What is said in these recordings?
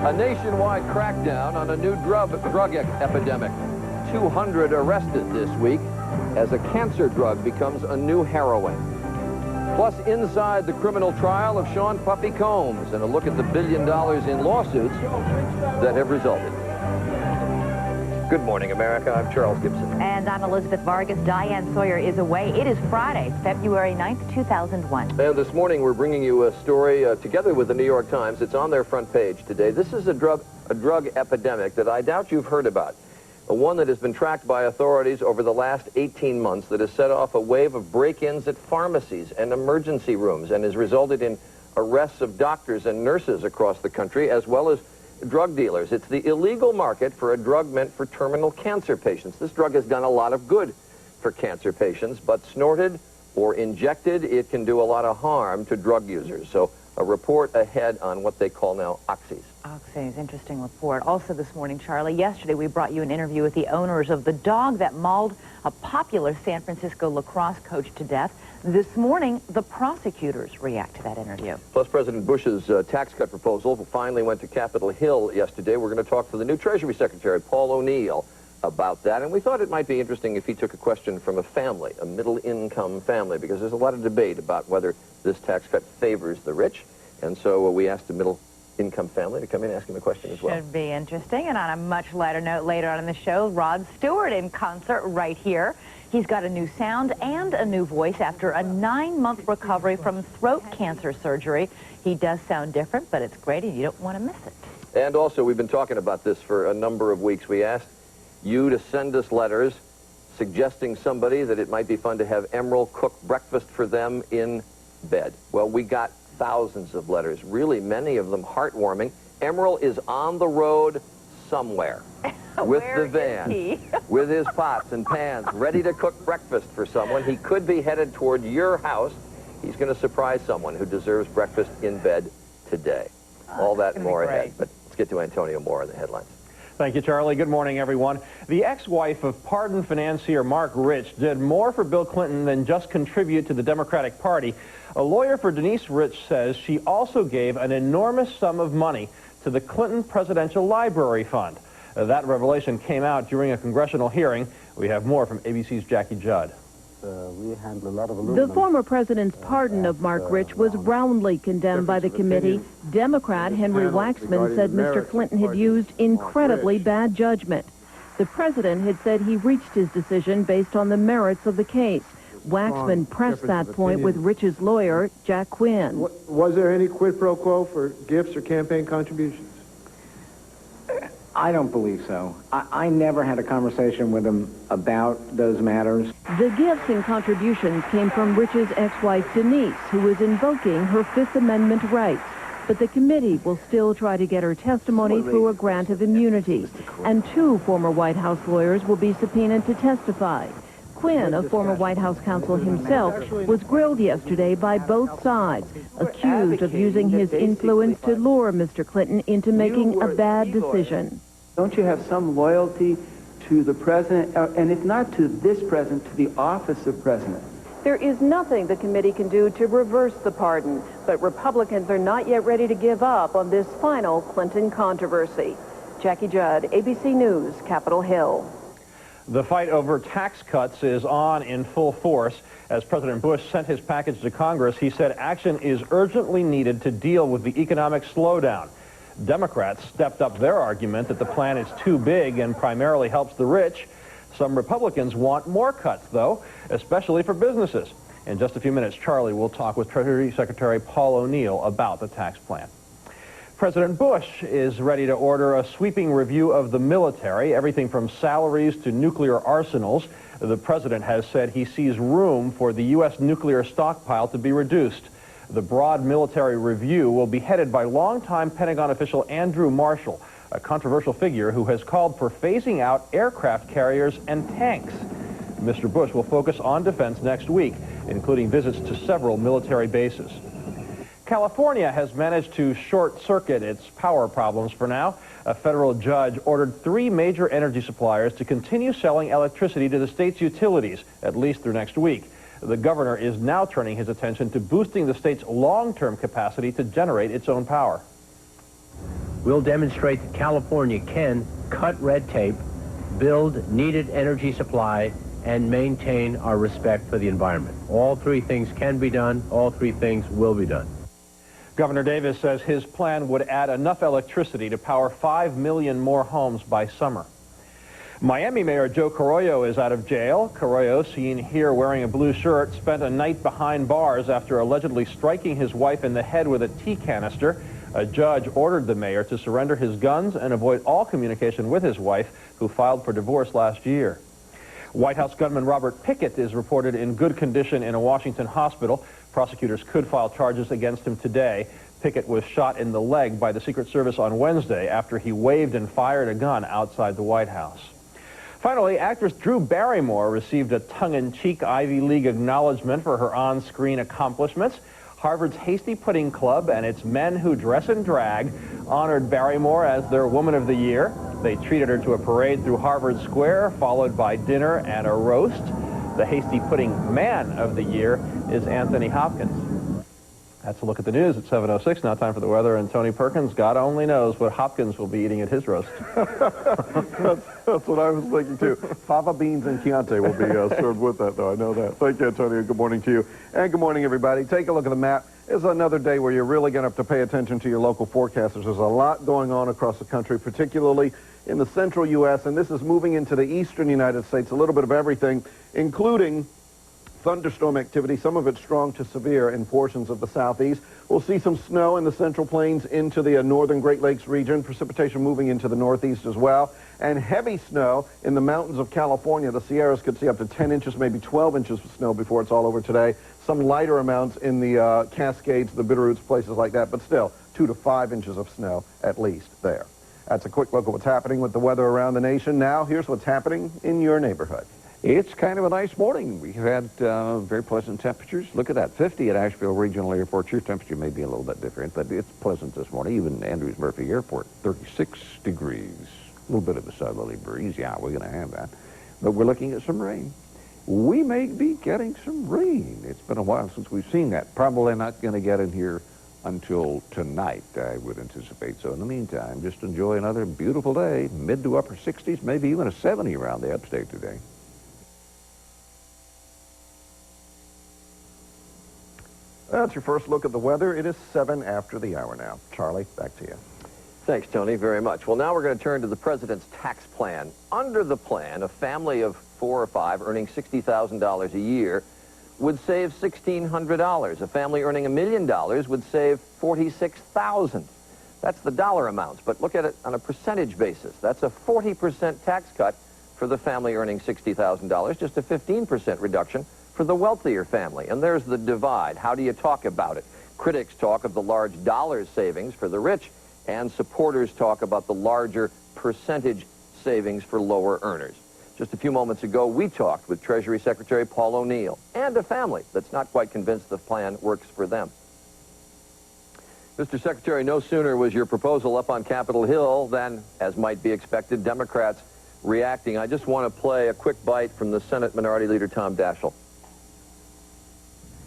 A nationwide crackdown on a new drug epidemic. 200 arrested this week as a cancer drug becomes a new heroin. Plus, inside the criminal trial of Sean Puffy Combs and a look at the $1 billion in lawsuits that have resulted. Good morning, America. I'm Charles Gibson. And I'm Elizabeth Vargas. Diane Sawyer is away. It is Friday, February 9th, 2001. And this morning, we're bringing you a story together with the New York Times. It's on their front page today. This is a drug epidemic that I doubt you've heard about. One that has been tracked by authorities over the last 18 months that has set off a wave of break-ins at pharmacies and emergency rooms and has resulted in arrests of doctors and nurses across the country, as well as drug dealers. It's the illegal market for a drug meant for terminal cancer patients. This drug has done a lot of good for cancer patients, but snorted or injected, it can do a lot of harm to drug users. So a report ahead on what they call now oxys. Oxys, interesting report. Also this morning, Charlie, yesterday we brought you an interview with the owners of the dog that mauled a popular San Francisco lacrosse coach to death. This morning, the prosecutors react to that interview. Plus, President Bush's tax cut proposal finally went to Capitol Hill yesterday. We're going to talk to the new Treasury Secretary, Paul O'Neill, about that. And we thought it might be interesting if he took a question from a family, a middle-income family, because there's a lot of debate about whether this tax cut favors the rich. And so we asked a middle-income family to come in and ask him a question as well. Should be interesting. And on a much lighter note, later on in the show, Rod Stewart in concert right here. He's got a new sound and a new voice after a 9-month recovery from throat cancer surgery. He does sound different, but it's great, and you don't want to miss it. And also, we've been talking about this for a number of weeks. We asked you to send us letters suggesting somebody that it might be fun to have Emeril cook breakfast for them in bed. Well, we got thousands of letters, really many of them heartwarming. Emeril is on the road somewhere with the van, with his pots and pans, ready to cook breakfast for someone. He could be headed toward your house. He's going to surprise someone who deserves breakfast in bed today. All that and more ahead. But let's get to Antonio Moore in the headlines. Thank you, Charlie. Good morning, everyone. The ex-wife of pardoned financier Mark Rich did more for Bill Clinton than just contribute to the Democratic Party. A lawyer for Denise Rich says she also gave an enormous sum of money to the Clinton Presidential Library Fund. That revelation came out during a congressional hearing. We have more from ABC's Jackie Judd. The former president's pardon of Mark Rich was roundly condemned by the committee. Democrat Henry Waxman said Mr. Clinton had used incredibly bad judgment. The president had said he reached his decision based on the merits of the case. Waxman pressed that point with Rich's lawyer, Jack Quinn. Was there any quid pro quo for gifts or campaign contributions? I don't believe so. I never had a conversation with him about those matters. The gifts and contributions came from Rich's ex-wife, Denise, who was invoking her Fifth Amendment rights. But the committee will still try to get her testimony through a grant of immunity. And 2 former White House lawyers will be subpoenaed to testify. Quinn, a former White House counsel himself, was grilled yesterday by both sides, accused of using his influence to lure Mr. Clinton into making a bad decision. Don't you have some loyalty to the president, and if not to this president, to the office of president? There is nothing the committee can do to reverse the pardon, but Republicans are not yet ready to give up on this final Clinton controversy. Jackie Judd, ABC News, Capitol Hill. The fight over tax cuts is on in full force. As President Bush sent his package to Congress, he said action is urgently needed to deal with the economic slowdown. Democrats stepped up their argument that the plan is too big and primarily helps the rich. Some Republicans want more cuts, though, especially for businesses. In just a few minutes, Charlie will talk with Treasury Secretary Paul O'Neill about the tax plan. President Bush is ready to order a sweeping review of the military, everything from salaries to nuclear arsenals. The president has said he sees room for the U.S. nuclear stockpile to be reduced. The broad military review will be headed by longtime Pentagon official Andrew Marshall, a controversial figure who has called for phasing out aircraft carriers and tanks. Mr. Bush will focus on defense next week, including visits to several military bases. California has managed to short-circuit its power problems for now. A federal judge ordered 3 major energy suppliers to continue selling electricity to the state's utilities, at least through next week. The governor is now turning his attention to boosting the state's long-term capacity to generate its own power. We'll demonstrate that California can cut red tape, build needed energy supply, and maintain our respect for the environment. All three things can be done. All three things will be done. Governor Davis says his plan would add enough electricity to power 5 million more homes by summer. Miami Mayor Joe Carollo is out of jail. Carollo, seen here wearing a blue shirt, spent a night behind bars after allegedly striking his wife in the head with a tea canister. A judge ordered the mayor to surrender his guns and avoid all communication with his wife, who filed for divorce last year. White House gunman Robert Pickett is reported in good condition in a Washington hospital. Prosecutors could file charges against him today. Pickett was shot in the leg by the Secret Service on Wednesday after he waved and fired a gun outside the White House. Finally, actress Drew Barrymore received a tongue-in-cheek Ivy League acknowledgement for her on-screen accomplishments. Harvard's Hasty Pudding Club and its Men Who Dress in Drag honored Barrymore as their Woman of the Year. They treated her to a parade through Harvard Square, followed by dinner and a roast. The Hasty Pudding Man of the Year is Anthony Hopkins. That's a look at the news at 7:06. Now time for the weather, and Tony Perkins, God only knows what Hopkins will be eating at his roast. That's what I was thinking, too. Fava beans and Chianti will be served with that, though. I know that. Thank you, Antonio. Good morning to you. And good morning, everybody. Take a look at the map. It's another day where you're really going to have to pay attention to your local forecasters. There's a lot going on across the country, particularly in the central U.S., and this is moving into the eastern United States, a little bit of everything, including thunderstorm activity, some of it strong to severe in portions of the southeast. We'll see some snow in the central plains into the northern Great Lakes region, precipitation moving into the northeast as well, and heavy snow in the mountains of California. The Sierras could see up to 10 inches, maybe 12 inches of snow before it's all over today. Some lighter amounts in the Cascades, the Bitterroots, places like that, but still 2 to 5 inches of snow at least there. That's a quick look at what's happening with the weather around the nation. Now, here's what's happening in your neighborhood. It's kind of a nice morning. We had very pleasant temperatures. Look at that, 50 at Asheville Regional Airport. Your temperature may be a little bit different, but it's pleasant this morning. Even Andrews Murphy Airport, 36 degrees. A little bit of a southerly breeze. Yeah, we're going to have that. But we're looking at some rain. We may be getting some rain. It's been a while since we've seen that. Probably not going to get in here until tonight, I would anticipate. So in the meantime, just enjoy another beautiful day. Mid to upper 60s, maybe even a 70 around the upstate today. That's your first look at the weather. It is 7 after the hour now. Charlie, back to you. Thanks, Tony, very much. Well, now we're going to turn to the president's tax plan. Under the plan, a family of 4 or 5 earning $60,000 a year would save $1,600. A family earning $1 million would save $46,000. That's the dollar amounts, but look at it on a percentage basis. That's a 40% tax cut for the family earning $60,000, just a 15% reduction for the wealthier family. And there's the divide. How do you talk about it? Critics talk of the large dollar savings for the rich, and supporters talk about the larger percentage savings for lower earners. Just a few moments ago, we talked with Treasury Secretary Paul O'Neill and a family that's not quite convinced the plan works for them. Mr. Secretary, no sooner was your proposal up on Capitol Hill than, as might be expected, Democrats reacting. I just want to play a quick bite from the Senate Minority Leader Tom Daschle.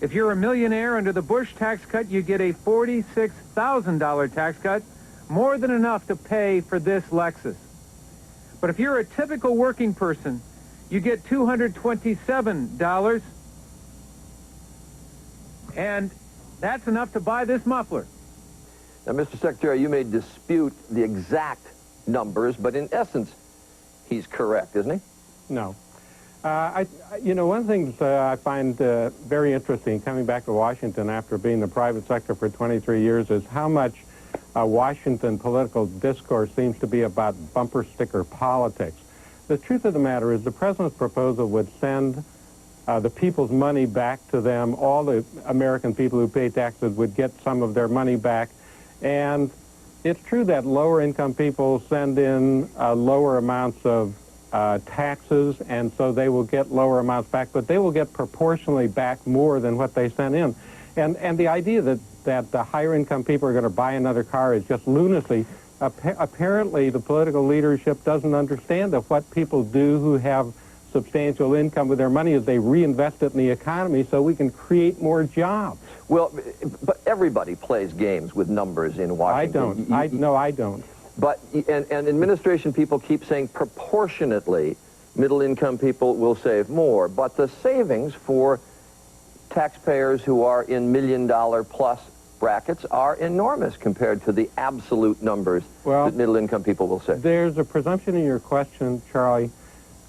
If you're a millionaire under the Bush tax cut, you get a $46,000 tax cut, more than enough to pay for this Lexus. But if you're a typical working person, you get $227, and that's enough to buy this muffler. Now, Mr. Secretary, you may dispute the exact numbers, but in essence, he's correct, isn't he? No. You know, one of the things I find very interesting coming back to Washington after being in the private sector for 23 years is how much Washington political discourse seems to be about bumper sticker politics. The truth of the matter is the president's proposal would send the people's money back to them. All the American people who pay taxes would get some of their money back. And it's true that lower income people send in lower amounts of taxes, and so they will get lower amounts back, but they will get proportionally back more than what they sent in. And the idea that the higher income people are going to buy another car is just lunacy. Apparently, the political leadership doesn't understand that what people do who have substantial income with their money is they reinvest it in the economy so we can create more jobs. Well, but everybody plays games with numbers in Washington. I don't. But, and administration people keep saying proportionately middle-income people will save more, but the savings for taxpayers who are in million-dollar-plus brackets are enormous compared to the absolute numbers that middle-income people will save. There's a presumption in your question, Charlie,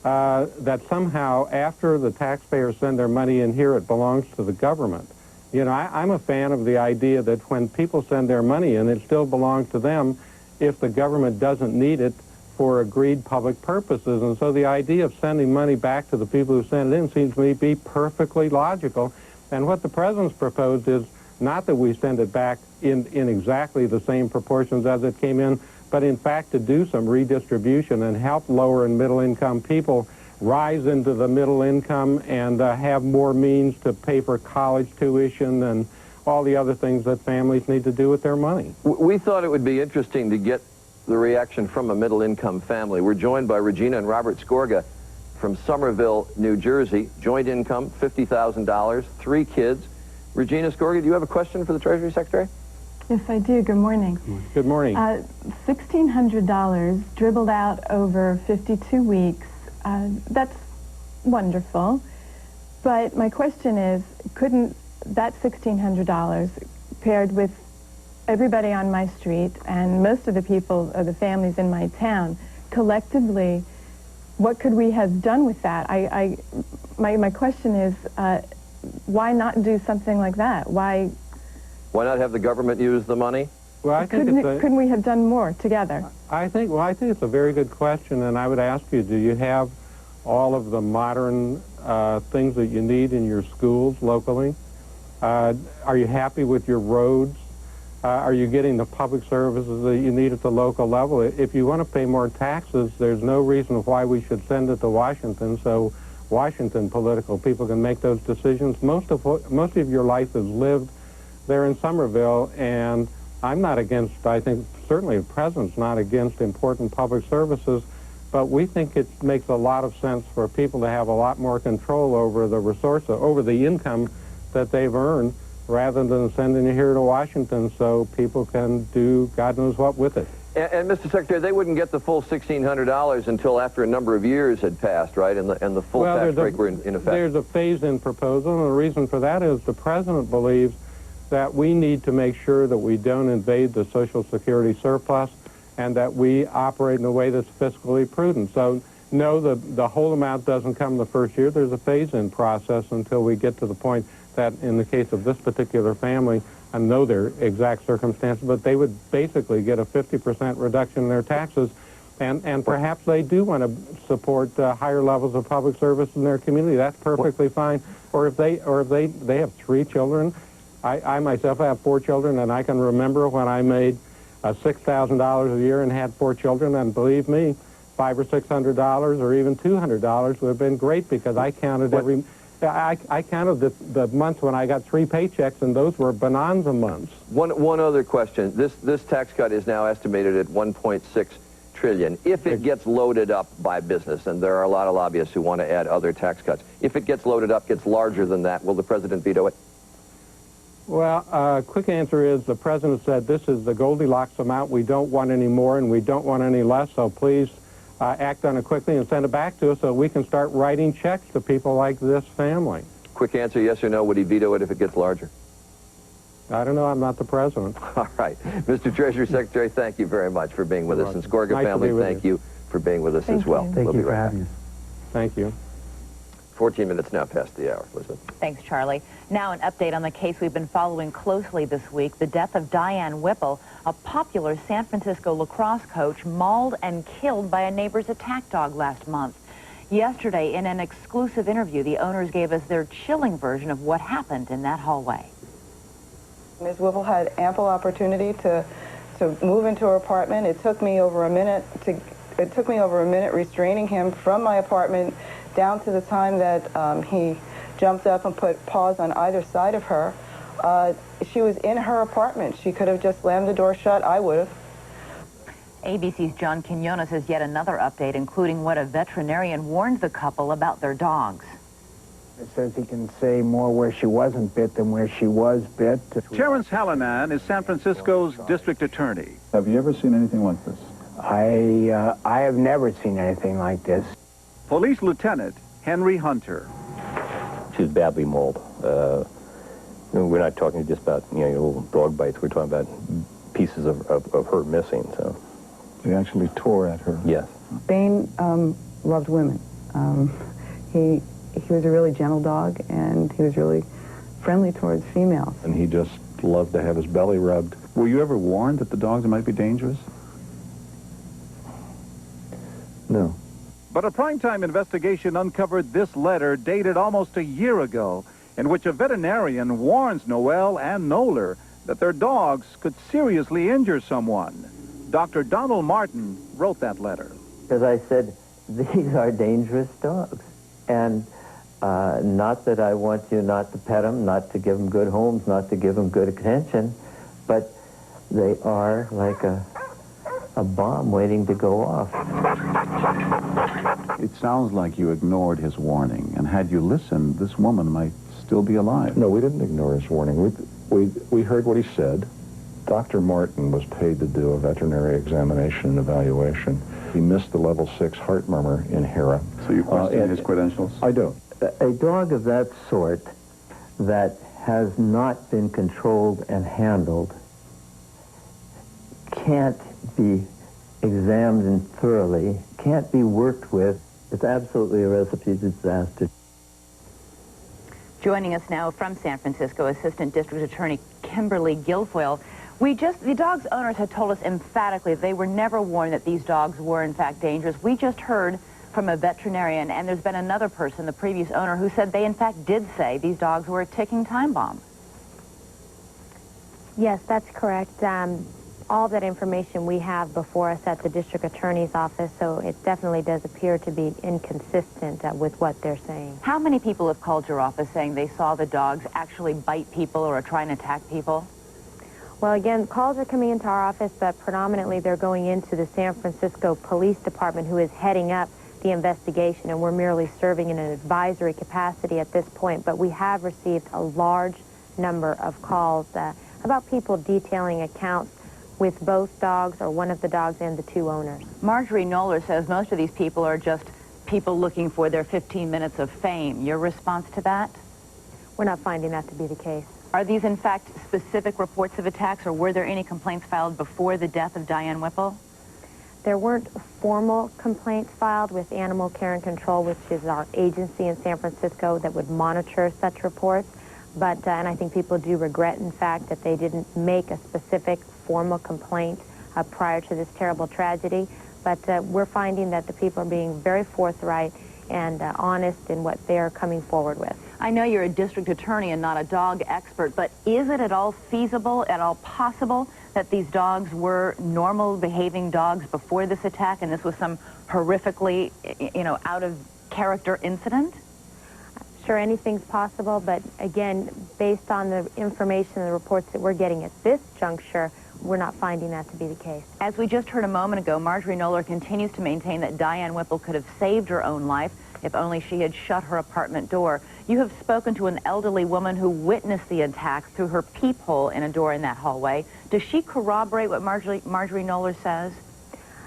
that somehow after the taxpayers send their money in here, it belongs to the government. You know, I'm a fan of the idea that when people send their money in, it still belongs to them if the government doesn't need it for agreed public purposes. And so the idea of sending money back to the people who send it in seems to me to be perfectly logical. And what the president's proposed is not that we send it back in exactly the same proportions as it came in, but in fact to do some redistribution and help lower and middle income people rise into the middle income and have more means to pay for college tuition and all the other things that families need to do with their money. We thought it would be interesting to get the reaction from a middle-income family. We're joined by Regina and Robert Skorga from Somerville, New Jersey. Joint income, $50,000, 3 kids. Regina Skorga, do you have a question for the Treasury Secretary? Yes, I do. Good morning. Good morning. $1,600 dribbled out over 52 weeks. That's wonderful. But my question is, couldn't that $1,600 paired with everybody on my street and most of the people, the families in my town, collectively, what could we have done with that? My question is, why not do something like that? Why not have the government use the money? Well, I think couldn't we have done more together? I think it's a very good question, and I would ask you, do you have all of the modern things that you need in your schools locally? Are you happy with your roads? Are you getting the public services that you need at the local level? If you want to pay more taxes, there's no reason why we should send it to Washington so Washington political people can make those decisions. Most of your life is lived there in Somerville, and I'm not against, I think certainly the president's not against important public services, but we think it makes a lot of sense for people to have a lot more control over the resource, over the income that they've earned, rather than sending it here to Washington so people can do God knows what with it. And Mr. Secretary, they wouldn't get the full $1,600 until after a number of years had passed, right? And the full tax break were in effect. There's a phase-in proposal, and the reason for that is the president believes that we need to make sure that we don't invade the Social Security surplus and that we operate in a way that's fiscally prudent. So, no, the whole amount doesn't come the first year. There's a phase-in process until we get to the point that in the case of this particular family, I know their exact circumstances, but they would basically get a 50% reduction in their taxes, and perhaps they do want to support higher levels of public service in their community. That's perfectly fine. Or if they have 3 children. I myself have 4 children, and I can remember when I made $6,000 a year and had 4 children, and believe me, $500 or $600 or even $200 would have been great because I counted I counted the months when I got 3 paychecks, and those were bonanza months. One other question. This tax cut is now estimated at $1.6 trillion. If it gets loaded up by business, and there are a lot of lobbyists who want to add other tax cuts, if it gets loaded up, gets larger than that, will the president veto it? Well, quick answer is the president said this is the Goldilocks amount. We don't want any more, and we don't want any less, so please act on it quickly and send it back to us so we can start writing checks to people like this family. Quick answer, yes or no, would he veto it if it gets larger? I don't know. I'm not the president. All right. Mr. Treasury Secretary, thank you very much for being with us. And Skorga family, thank you for being with us as well. Thank you for having us. Thank you. 14 minutes now past the hour. Elizabeth. Thanks, Charlie. Now an update on the case we've been following closely this week, the death of Diane Whipple, a popular San Francisco lacrosse coach mauled and killed by a neighbor's attack dog last month. Yesterday, in an exclusive interview, the owners gave us their chilling version of what happened in that hallway. Ms. Whipple had ample opportunity to move into her apartment. It took me over a minute restraining him from my apartment down to the time that he jumped up and put paws on either side of her. She was in her apartment. She could have just slammed the door shut. I would have. ABC's John Quinones has yet another update, including what a veterinarian warned the couple about their dogs. It says he can say more where she wasn't bit than where she was bit. Terrence Hallinan is San Francisco's district attorney. Have you ever seen anything like this? I have never seen anything like this. Police Lieutenant Henry Hunter. She's badly mauled. We're not talking just about, little dog bites. We're talking about pieces of her missing, so. They actually tore at her? Yes. Bane loved women. He was a really gentle dog, and he was really friendly towards females. And he just loved to have his belly rubbed. Were you ever warned that the dogs might be dangerous? No. But a primetime investigation uncovered this letter dated almost a year ago, in which a veterinarian warns Noel and Noller that their dogs could seriously injure someone. Dr. Donald Martin wrote that letter. Because I said, these are dangerous dogs. And not that I want you not to pet them, not to give them good homes, not to give them good attention, but they are like a bomb waiting to go off. It sounds like you ignored his warning, and had you listened, this woman might still be alive. No, we didn't ignore his warning. We heard what he said. Dr. Martin was paid to do a veterinary examination and evaluation. He missed the level 6 heart murmur in Hera. So you question his credentials? I do. A dog of that sort that has not been controlled and handled can't be examined thoroughly, can't be worked with. It's absolutely a recipe for disaster. Joining us now from San Francisco, Assistant District Attorney Kimberly Guilfoyle. The dog's owners had told us emphatically they were never warned that these dogs were in fact dangerous. We just heard from a veterinarian, and there's been another person, the previous owner, who said they in fact did say these dogs were a ticking time bomb. Yes, that's correct. All that information we have before us at the district attorney's office, so it definitely does appear to be inconsistent with what they're saying. How many people have called your office saying they saw the dogs actually bite people or try and attack people? Well, again, calls are coming into our office, but predominantly they're going into the San Francisco Police Department, who is heading up the investigation, and we're merely serving in an advisory capacity at this point. But we have received a large number of calls about people detailing accounts with both dogs or one of the dogs and the two owners. Marjorie Noller says most of these people are just people looking for their 15 minutes of fame. Your response to that? We're not finding that to be the case. Are these, in fact, specific reports of attacks, or were there any complaints filed before the death of Diane Whipple? There weren't formal complaints filed with Animal Care and Control, which is our agency in San Francisco that would monitor such reports. But, and I think people do regret, in fact, that they didn't make a specific formal complaint prior to this terrible tragedy. But we're finding that the people are being very forthright and honest in what they're coming forward with. I know you're a district attorney and not a dog expert, but is it at all feasible, at all possible, that these dogs were normal behaving dogs before this attack and this was some horrifically, out of character incident? Sure, anything's possible, but again, based on the information and the reports that we're getting at this juncture, we're not finding that to be the case. As we just heard a moment ago, Marjorie Noller continues to maintain that Diane Whipple could have saved her own life if only she had shut her apartment door. You have spoken to an elderly woman who witnessed the attack through her peephole in a door in that hallway. Does she corroborate what Marjorie Noller says?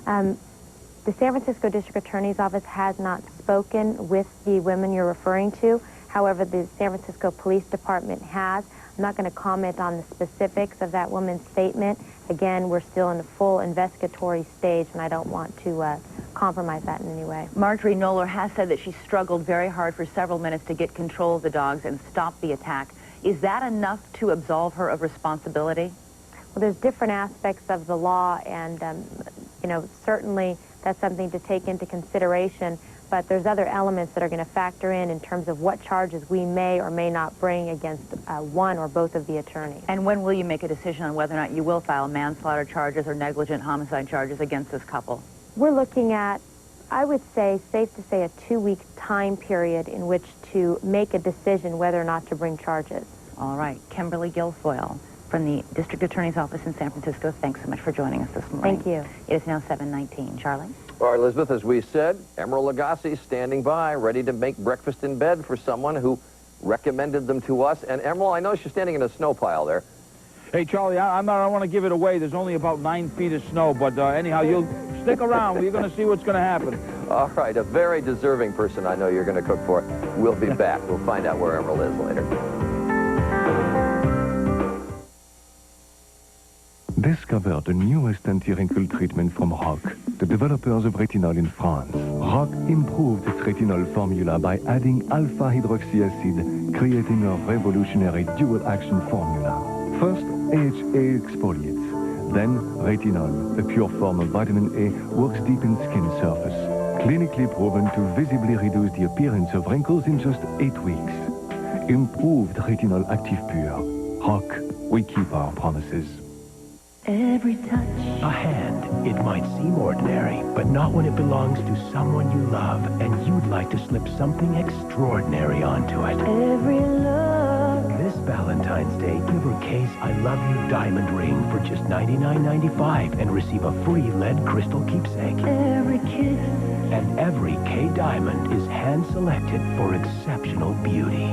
The San Francisco District Attorney's Office has not spoken with the women you're referring to. However, the San Francisco Police Department has. I'm not going to comment on the specifics of that woman's statement. Again, we're still in the full investigatory stage, and I don't want to compromise that in any way. Marjorie Noller has said that she struggled very hard for several minutes to get control of the dogs and stop the attack. Is that enough to absolve her of responsibility? Well, there's different aspects of the law, and, certainly that's something to take into consideration. But there's other elements that are going to factor in terms of what charges we may or may not bring against one or both of the attorneys. And when will you make a decision on whether or not you will file manslaughter charges or negligent homicide charges against this couple? We're looking at, I would say, safe to say, a 2-week time period in which to make a decision whether or not to bring charges. All right. Kimberly Guilfoyle, from the District Attorney's Office in San Francisco. Thanks so much for joining us this morning. Thank you. It is now 7:19. Charlie? All right, Elizabeth, as we said, Emeril Lagasse standing by, ready to make breakfast in bed for someone who recommended them to us. And Emeril, I noticed you're standing in a snow pile there. Hey, Charlie, I don't want to give it away. There's only about 9 feet of snow, but anyhow, you'll stick around. You're going to see what's going to happen. All right, a very deserving person I know you're going to cook for. We'll be back. We'll find out where Emeril is later. Discover the newest anti-wrinkle treatment from Rock, the developers of retinol in France. Rock improved its retinol formula by adding alpha-hydroxy acid, creating a revolutionary dual-action formula. First, AHA exfoliates. Then, retinol, a pure form of vitamin A, works deep in skin surface. Clinically proven to visibly reduce the appearance of wrinkles in just 8 weeks. Improved retinol active pure. Rock, we keep our promises. Every touch. A hand. It might seem ordinary, but not when it belongs to someone you love, and you'd like to slip something extraordinary onto it. Every look. This Valentine's Day, give her Kay's I Love You diamond ring for just $99.95 and receive a free lead crystal keepsake. Every kiss. And every Kay diamond is hand-selected for exceptional beauty.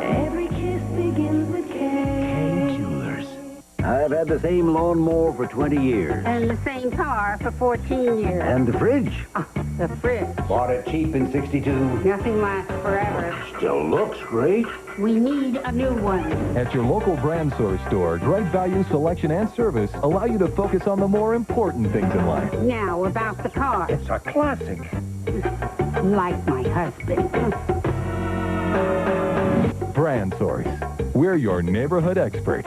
Every kiss begins with K. Kay Jewelers. I've had the same lawnmower for 20 years. And the same car for 14 years. And the fridge? Oh, the fridge. Bought it cheap in '62. Nothing lasts forever. Still looks great. We need a new one. At your local Brand Source store, great value, selection, and service allow you to focus on the more important things in life. Now about the car. It's a classic. Like my husband. Brand Source. We're your neighborhood expert.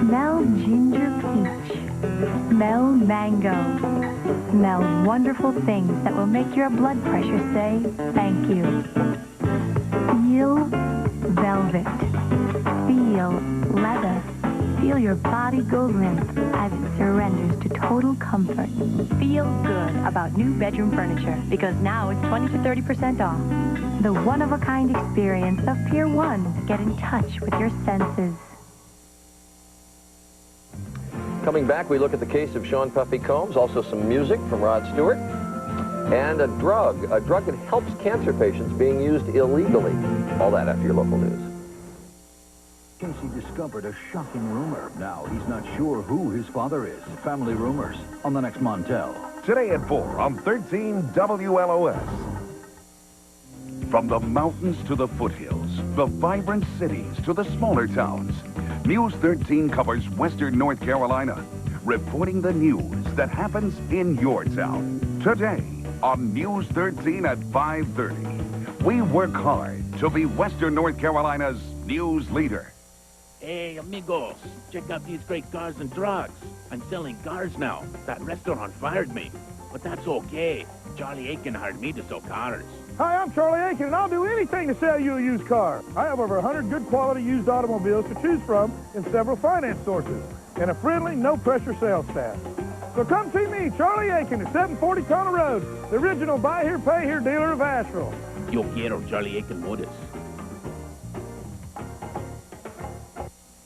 Smell ginger peach. Smell mango. Smell wonderful things that will make your blood pressure say thank you. Feel velvet. Feel leather. Feel your body go limp as it surrenders to total comfort. Feel good about new bedroom furniture because now it's 20 to 30% off. The one-of-a-kind experience of Pier 1. Get in touch with your senses. Coming back, we look at the case of Sean Puffy Combs, also some music from Rod Stewart, and a drug that helps cancer patients being used illegally. All that after your local news. Casey discovered a shocking rumor. Now he's not sure who his father is. Family Rumors on the next Montel. Today at 4 on 13 WLOS. From the mountains to the foothills, the vibrant cities to the smaller towns, News 13 covers Western North Carolina, reporting the news that happens in your town. Today on News 13 at 5:30, we work hard to be Western North Carolina's news leader. Hey, amigos, check out these great cars and trucks. I'm selling cars now. That restaurant fired me, but that's okay. Charlie Aiken hired me to sell cars. Hi, I'm Charlie Aiken, and I'll do anything to sell you a used car. I have over 100 good quality used automobiles to choose from in several finance sources and a friendly, no-pressure sales staff. So come see me, Charlie Aiken, at 740 Tonna Road, the original Buy Here, Pay Here dealer of Asheville. Yo quiero Charlie Aiken Motors.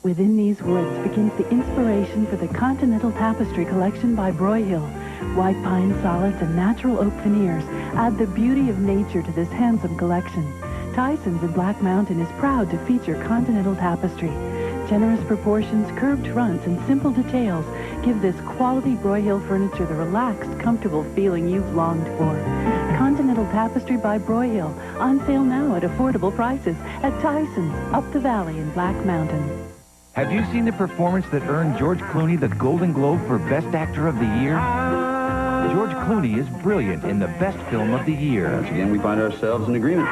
Within these woods begins the inspiration for the Continental Tapestry collection by Broyhill. White pine solids and natural oak veneers add the beauty of nature to this handsome collection. Tyson's in Black Mountain is proud to feature Continental Tapestry. Generous proportions, curved fronts, and simple details give this quality Broyhill furniture the relaxed, comfortable feeling you've longed for. Continental Tapestry by Broyhill, on sale now at affordable prices at Tyson's, up the valley in Black Mountain. Have you seen the performance that earned George Clooney the Golden Globe for Best Actor of the Year? George Clooney is brilliant in the best film of the year. Once again, we find ourselves in agreement.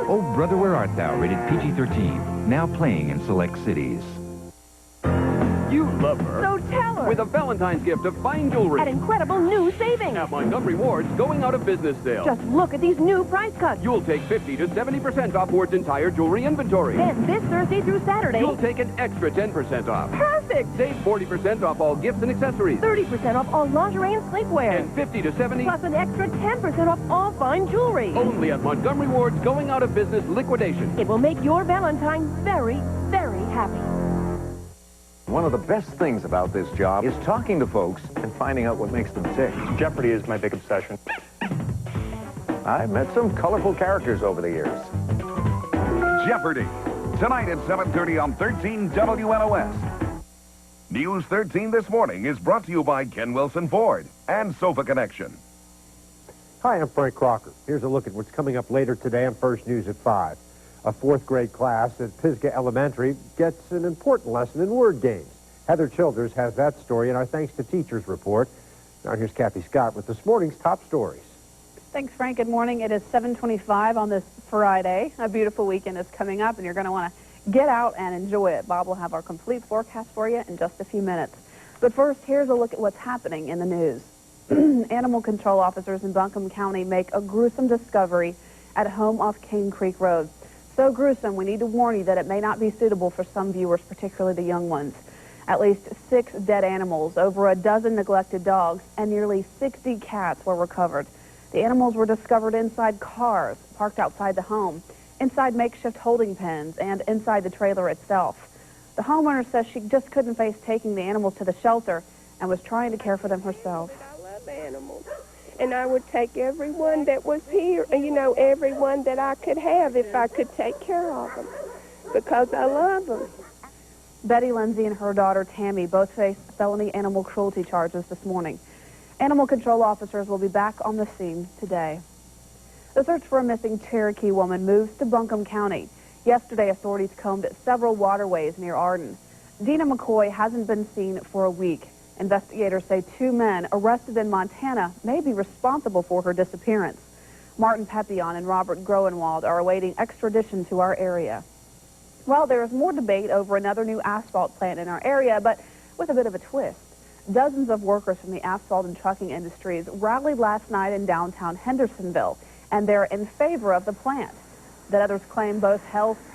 Oh, Brother, Where Art Thou? Rated PG-13. Now playing in select cities. You love her. So tell her. With a Valentine's gift of fine jewelry. At incredible new savings. At Montgomery Ward's going out of business sale. Just look at these new price cuts. You'll take 50 to 70% off Ward's entire jewelry inventory. Then this Thursday through Saturday. You'll take an extra 10% off. Perfect. Save 40% off all gifts and accessories. 30% off all lingerie and sleepwear. And 50 to 70. Plus an extra 10% off all fine jewelry. Only at Montgomery Ward's going out of business liquidation. It will make your Valentine very, very happy. One of the best things about this job is talking to folks and finding out what makes them tick. Jeopardy is my big obsession. I've met some colorful characters over the years. Jeopardy! Tonight at 7:30 on 13 WLOS. News 13 this morning is brought to you by Ken Wilson Ford and Sofa Connection. Hi, I'm Frank Crocker. Here's a look at what's coming up later today on First News at 5. A fourth grade class at Pisgah Elementary gets an important lesson in word games. Heather Childers has that story in our Thanks to Teachers report. Now here's Kathy Scott with this morning's top stories. Thanks, Frank. Good morning. It is 7:25 on this Friday. A beautiful weekend is coming up, and you're going to want to get out and enjoy it. Bob will have our complete forecast for you in just a few minutes. But first, here's a look at what's happening in the news. Animal control officers in Buncombe County make a gruesome discovery at a home off Cane Creek Road. So gruesome, we need to warn you that it may not be suitable for some viewers, particularly the young ones. At least 6 dead animals, over a dozen neglected dogs, and nearly 60 cats were recovered. The animals were discovered inside cars parked outside the home, inside makeshift holding pens, and inside the trailer itself. The homeowner says she just couldn't face taking the animals to the shelter and was trying to care for them herself. I love animals. And I would take everyone that was here, you know, everyone that I could have if I could take care of them, because I love them. Betty Lindsay and her daughter Tammy both face felony animal cruelty charges this morning. Animal control officers will be back on the scene today. The search for a missing Cherokee woman moves to Buncombe County. Yesterday, authorities combed several waterways near Arden. Dina McCoy hasn't been seen for a week. Investigators say 2 men arrested in Montana may be responsible for her disappearance. Martin Papillon and Robert Groenwald are awaiting extradition to our area. Well, there is more debate over another new asphalt plant in our area, but with a bit of a twist. Dozens of workers from the asphalt and trucking industries rallied last night in downtown Hendersonville, and they're in favor of the plant that others claim both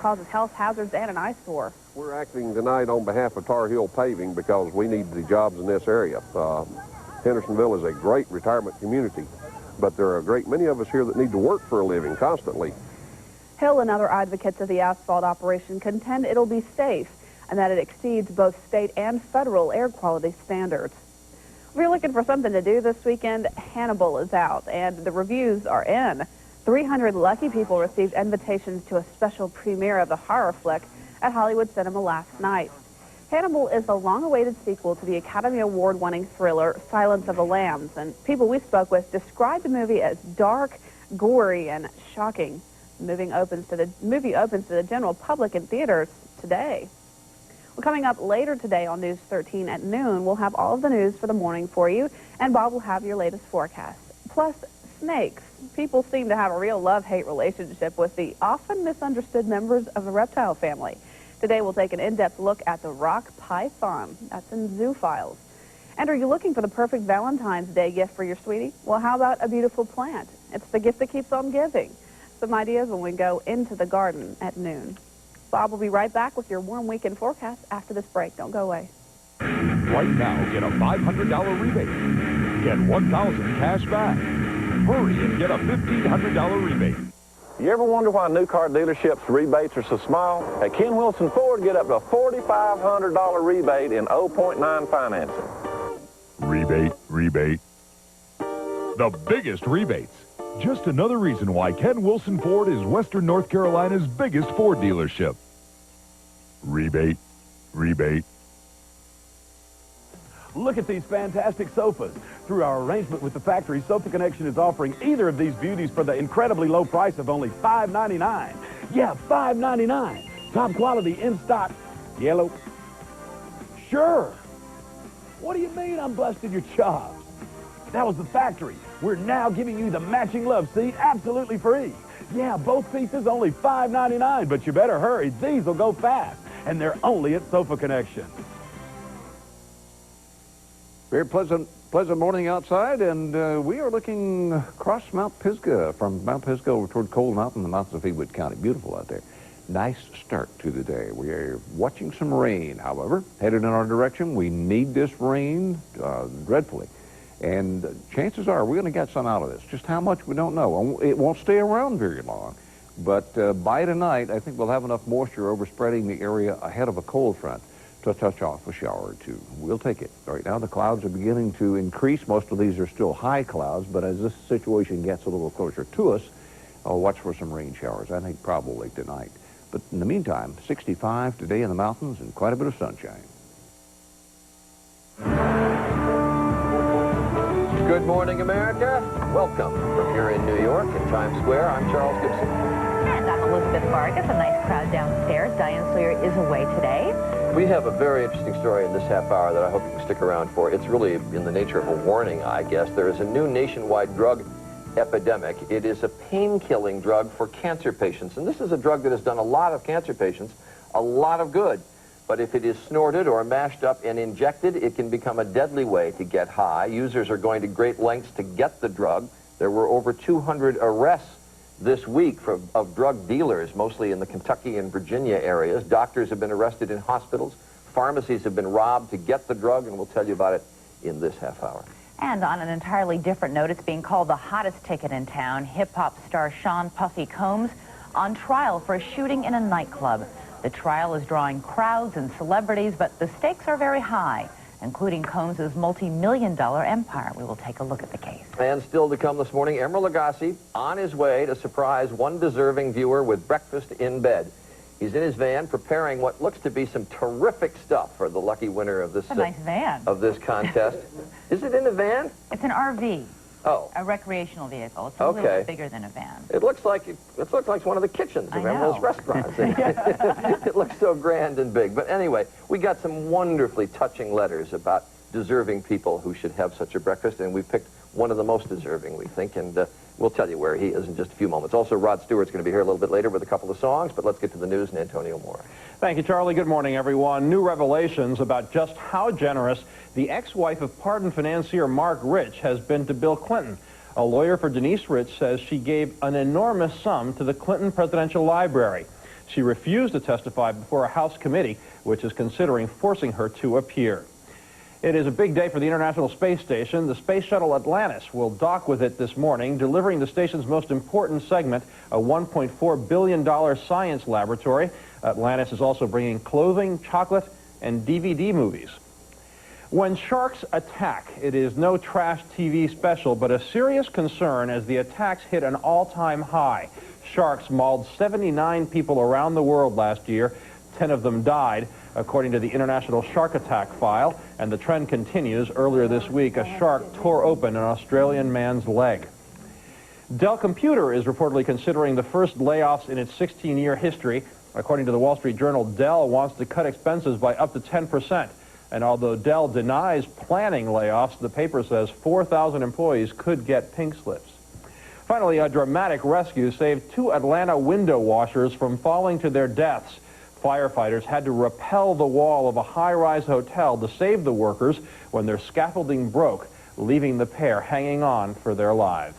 causes health hazards and an eyesore. We're acting tonight on behalf of Tar Heel Paving because we need the jobs in this area. Hendersonville is a great retirement community, but there are a great many of us here that need to work for a living constantly. Hill and other advocates of the asphalt operation contend it'll be safe and that it exceeds both state and federal air quality standards. If you're looking for something to do this weekend, Hannibal is out and the reviews are in. 300 lucky people received invitations to a special premiere of the horror flick at Hollywood Cinema last night. Hannibal is the long-awaited sequel to the Academy Award-winning thriller Silence of the Lambs, and people we spoke with described the movie as dark, gory, and shocking. The movie opens to the general public in theaters today. Well, coming up later today on News 13 at noon, we'll have all of the news for the morning for you, and Bob will have your latest forecast. Plus, snakes. People seem to have a real love-hate relationship with the often misunderstood members of the reptile family. Today we'll take an in-depth look at the rock python. That's in Zoo Files. And are you looking for the perfect Valentine's Day gift for your sweetie? Well, how about a beautiful plant? It's the gift that keeps on giving. Some ideas when we go into the garden at noon. Bob will be right back with your warm weekend forecast after this break. Don't go away. Right now, get a $500 rebate. Get $1,000 cash back. Hurry and get a $1,500 rebate. You ever wonder why new car dealerships' rebates are so small? At Ken Wilson Ford, get up to a $4,500 rebate in 0.9 financing. Rebate, rebate. The biggest rebates. Just another reason why Ken Wilson Ford is Western North Carolina's biggest Ford dealership. Rebate, rebate. Look at these fantastic sofas. Through our arrangement with the factory, Sofa Connection is offering either of these beauties for the incredibly low price of only $5.99. Yeah, $5.99. Top quality in stock. Yellow. Sure. What do you mean I'm busting your chops? That was the factory. We're now giving you the matching love seat absolutely free. Yeah, both pieces only $5.99, but you better hurry. These will go fast, and they're only at Sofa Connection. Very pleasant morning outside, and we are looking across Mount Pisgah, from Mount Pisgah over toward Cold Mountain, the mountains of Haywood County. Beautiful out there. Nice start to the day. We are watching some rain, however, headed in our direction. We need this rain dreadfully. And chances are we're going to get some out of this. Just how much, we don't know. It won't stay around very long. But by tonight, I think we'll have enough moisture overspreading the area ahead of a cold front to touch off a shower or two. We'll take it. Right now, the clouds are beginning to increase. Most of these are still high clouds, but as this situation gets a little closer to us, I'll watch for some rain showers, I think probably tonight. But in the meantime, 65 today in the mountains and quite a bit of sunshine. Good morning, America. Welcome from here in New York in Times Square. I'm Charles Gibson. And I'm Elizabeth Vargas. A nice crowd downstairs. Diane Sawyer is away today. We have a very interesting story in this half hour that I hope you can stick around for. It's really in the nature of a warning, I guess. There is a new nationwide drug epidemic. It is a pain-killing drug for cancer patients. And this is a drug that has done a lot of cancer patients a lot of good. But if it is snorted or mashed up and injected, it can become a deadly way to get high. Users are going to great lengths to get the drug. There were over 200 arrests this week of drug dealers, mostly in the Kentucky and Virginia areas. Doctors have been arrested in hospitals. Pharmacies have been robbed to get the drug, and we'll tell you about it in this half hour. And on an entirely different note, it's being called the hottest ticket in town. Hip-hop star Sean Puffy Combs on trial for a shooting in a nightclub. The trial is drawing crowds and celebrities, but the stakes are very high, including Combs' multi-million-dollar empire. We will take a look at the case. And still to come this morning, Emeril Lagasse on his way to surprise one deserving viewer with breakfast in bed. He's in his van preparing what looks to be some terrific stuff for the lucky winner of this, nice van. Of this contest. Is it in a van? It's an RV. Oh. A recreational vehicle. It's a little bit bigger than a van. It looks like one of the kitchens of Emeril's restaurants. It looks so grand and big. But anyway, we got some wonderfully touching letters about deserving people who should have such a breakfast, and we picked one of the most deserving, we think, and we'll tell you where he is in just a few moments. Also, Rod Stewart's going to be here a little bit later with a couple of songs, but let's get to the news and Antonio Moore. Thank you, Charlie. Good morning, everyone. New revelations about just how generous the ex-wife of pardoned financier Mark Rich has been to Bill Clinton. A lawyer for Denise Rich says she gave an enormous sum to the Clinton Presidential Library. She refused to testify before a House committee, which is considering forcing her to appear. It is a big day for the International Space Station. The Space Shuttle Atlantis will dock with it this morning, delivering the station's most important segment, a $1.4 billion science laboratory. Atlantis is also bringing clothing, chocolate, and DVD movies. When sharks attack, it is no trash TV special, but a serious concern as the attacks hit an all-time high. Sharks mauled 79 people around the world last year. 10 of them died, according to the International Shark Attack File, and the trend continues. Earlier this week, a shark tore open an Australian man's leg. Dell Computer is reportedly considering the first layoffs in its 16-year history. According to the Wall Street Journal, Dell wants to cut expenses by up to 10%. And although Dell denies planning layoffs, the paper says 4,000 employees could get pink slips. Finally, a dramatic rescue saved 2 Atlanta window washers from falling to their deaths. Firefighters had to rappel the wall of a high-rise hotel to save the workers when their scaffolding broke, leaving the pair hanging on for their lives.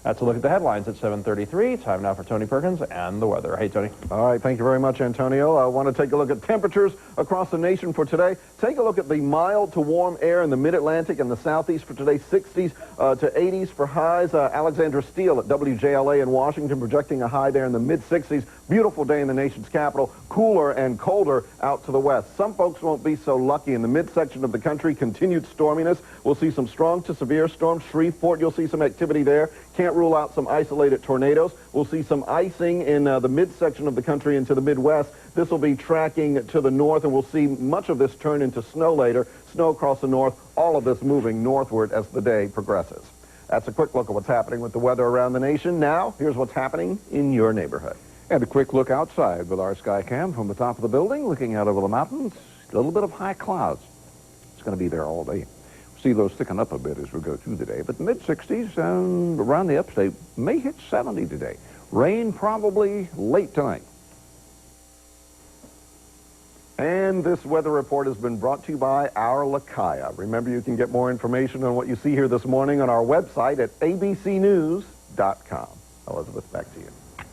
That's a look at the headlines at 7:33. Time now for Tony Perkins and the weather. Hey, Tony. All right, thank you very much, Antonio. I want to take a look at temperatures across the nation for today. Take a look at the mild to warm air in the mid-Atlantic and the southeast for today. 60s to 80s for highs. Alexandra Steele at WJLA in Washington projecting a high there in the mid-60s. Beautiful day in the nation's capital. Cooler and colder out to the west. Some folks won't be so lucky. In the midsection of the country, continued storminess. We'll see some strong to severe storms. Shreveport, you'll see some activity there. Can't rule out some isolated tornadoes. We'll see some icing in the midsection of the country into the Midwest. This will be tracking to the north, and we'll see much of this turn into snow later. Snow across the north, all of this moving northward as the day progresses. That's a quick look at what's happening with the weather around the nation. Now, here's what's happening in your neighborhood. And a quick look outside with our Skycam from the top of the building, looking out over the mountains. A little bit of high clouds. It's going to be there all day. See those thicken up a bit as we go through the day. But mid-60s and around the upstate may hit 70 today. Rain probably late tonight. And this weather report has been brought to you by our Lakaya. Remember, you can get more information on what you see here this morning on our website at abcnews.com. Elizabeth, back to you.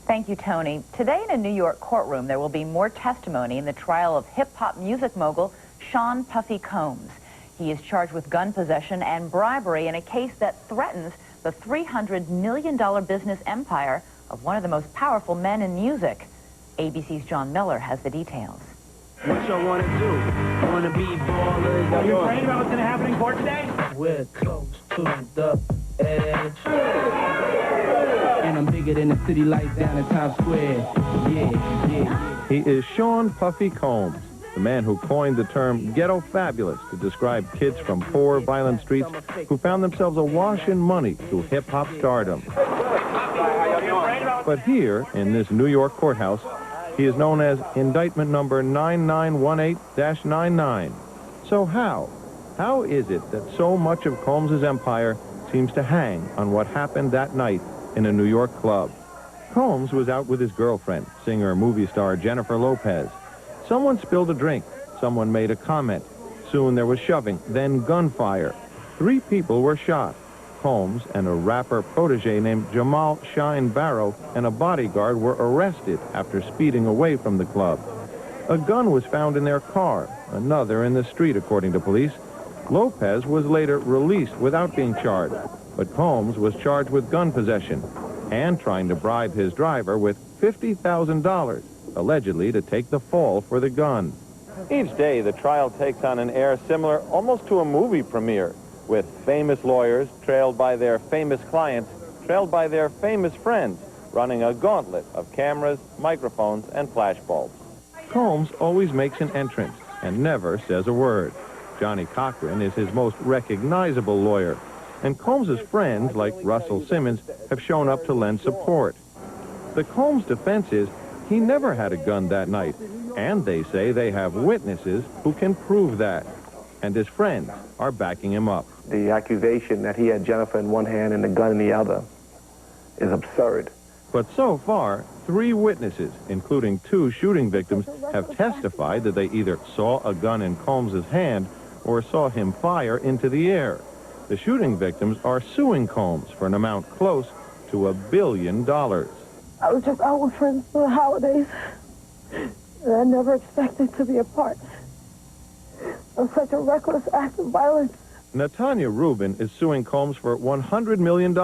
Thank you, Tony. Today in a New York courtroom, there will be more testimony in the trial of hip-hop music mogul Sean Puffy Combs. He is charged with gun possession and bribery in a case that threatens the $300 million business empire of one of the most powerful men in music. ABC's John Miller has the details. What y'all want to do? Want to be ballers? Are you afraid about what's going to happen in court today? We're close to the edge. And I'm bigger than the city lights down in Times Square. Yeah. He is Sean Puffy Combs, the man who coined the term ghetto fabulous to describe kids from poor, violent streets who found themselves awash in money through hip-hop stardom. But here, in this New York courthouse, he is known as indictment number 9918-99. So how is it that so much of Combs' empire seems to hang on what happened that night in a New York club? Combs was out with his girlfriend, singer movie star Jennifer Lopez. Someone spilled a drink. Someone made a comment. Soon there was shoving, then gunfire. 3 people were shot. Combs and a rapper protege named Jamal Shine Barrow and a bodyguard were arrested after speeding away from the club. A gun was found in their car, another in the street, according to police. Lopez was later released without being charged, but Combs was charged with gun possession and trying to bribe his driver with $50,000, allegedly to take the fall for the gun. Each day, the trial takes on an air similar almost to a movie premiere, with famous lawyers trailed by their famous clients, trailed by their famous friends, running a gauntlet of cameras, microphones, and flashbulbs. Combs always makes an entrance and never says a word. Johnny Cochran is his most recognizable lawyer, and Combs' friends, like Russell Simmons, have shown up to lend support. The Combs defense is he never had a gun that night, and they say they have witnesses who can prove that. And his friends are backing him up. The accusation that he had Jennifer in one hand and the gun in the other is absurd. But so far, 3 witnesses, including 2 shooting victims, have testified that they either saw a gun in Combs' hand or saw him fire into the air. The shooting victims are suing Combs for an amount close to $1 billion. I was just out with friends for the holidays, and I never expected to be a part of such a reckless act of violence. Natanya Rubin is suing Combs for $100 million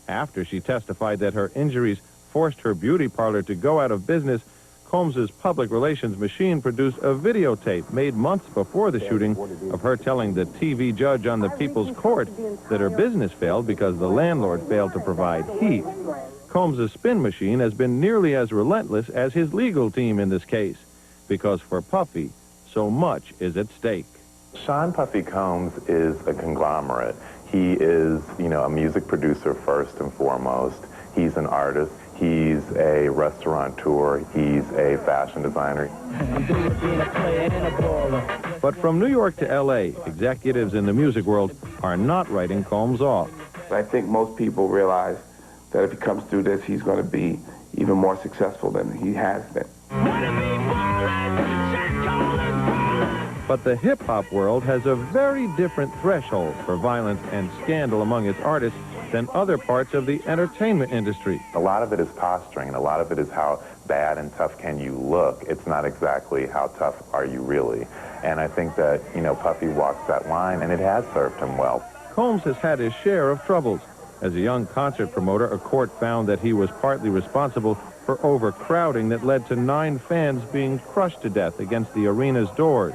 after she testified that her injuries forced her beauty parlor to go out of business. Combs' public relations machine produced a videotape made months before the shooting of her telling the TV judge on the People's Court that her business failed because the landlord failed to provide heat. Combs' spin machine has been nearly as relentless as his legal team in this case, because for Puffy, so much is at stake. Sean Puffy Combs is a conglomerate. He is, a music producer first and foremost. He's an artist. He's a restaurateur. He's a fashion designer. But from New York to L.A., executives in the music world are not writing Combs off. I think most people realize that if he comes through this, he's going to be even more successful than he has been. But the hip-hop world has a very different threshold for violence and scandal among its artists than other parts of the entertainment industry. A lot of it is posturing, and a lot of it is how bad and tough can you look. It's not exactly how tough are you really. And I think that, Puffy walks that line, and it has served him well. Combs has had his share of troubles. As a young concert promoter, a court found that he was partly responsible for overcrowding that led to 9 fans being crushed to death against the arena's doors.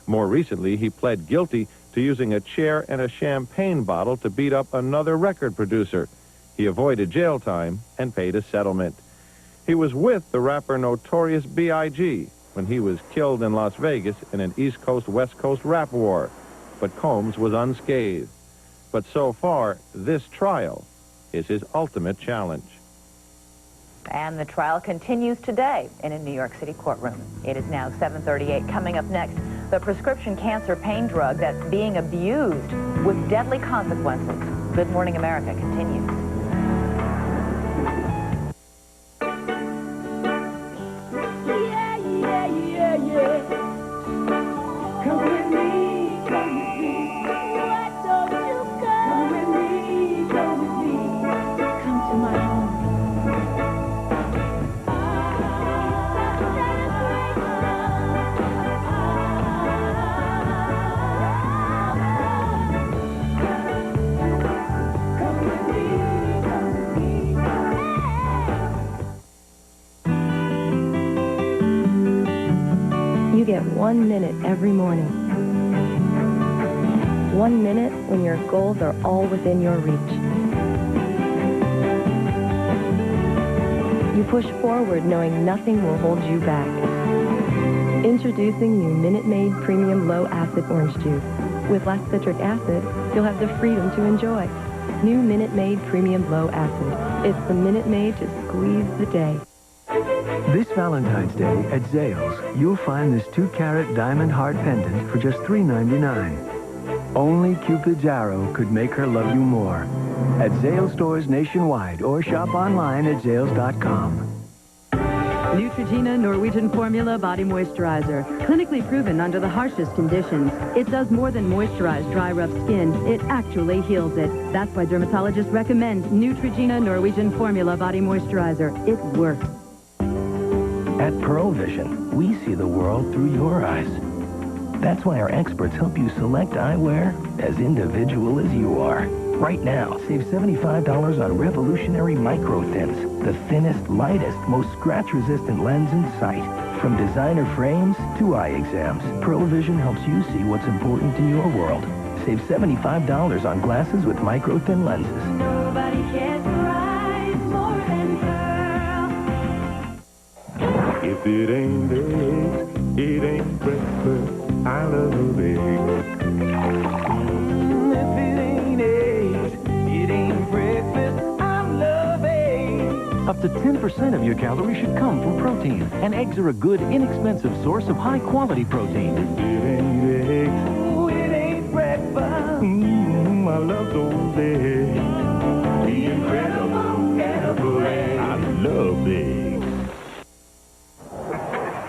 More recently, he pled guilty to using a chair and a champagne bottle to beat up another record producer. He avoided jail time and paid a settlement. He was with the rapper Notorious B.I.G. when he was killed in Las Vegas in an East Coast-West Coast rap war. But Combs was unscathed. But so far, this trial is his ultimate challenge. And the trial continues today in a New York City courtroom. It is now 7:38. Coming up next, the prescription cancer pain drug that's being abused with deadly consequences. Good Morning America continues. Yeah, yeah, yeah, yeah. 1 minute every morning. 1 minute when your goals are all within your reach. You push forward knowing nothing will hold you back. Introducing new Minute Maid Premium Low Acid Orange Juice. With less citric acid, you'll have the freedom to enjoy. New Minute Maid Premium Low Acid. It's the Minute Maid to squeeze the day. This Valentine's Day at Zales, you'll find this 2-carat diamond heart pendant for just $3.99. Only Cupid's arrow could make her love you more. At Zales stores nationwide or shop online at Zales.com. Neutrogena Norwegian Formula Body Moisturizer. Clinically proven under the harshest conditions. It does more than moisturize dry, rough skin. It actually heals it. That's why dermatologists recommend Neutrogena Norwegian Formula Body Moisturizer. It works. At Pearl Vision, we see the world through your eyes. That's why our experts help you select eyewear as individual as you are. Right now, save $75 on revolutionary micro tints, the thinnest, lightest, most scratch-resistant lens in sight. From designer frames to eye exams, Pearl Vision helps you see what's important in your world. Save $75 on glasses with micro thin lenses. Nobody cares for eyes more than Pearl. If it ain't eggs, it ain't breakfast. I love eggs. Up to 10% of your calories should come from protein, and eggs are a good, inexpensive source of high-quality protein. It ain't eggs. Ooh, it ain't breakfast. I love those eggs. The incredible edible eggs. I love eggs.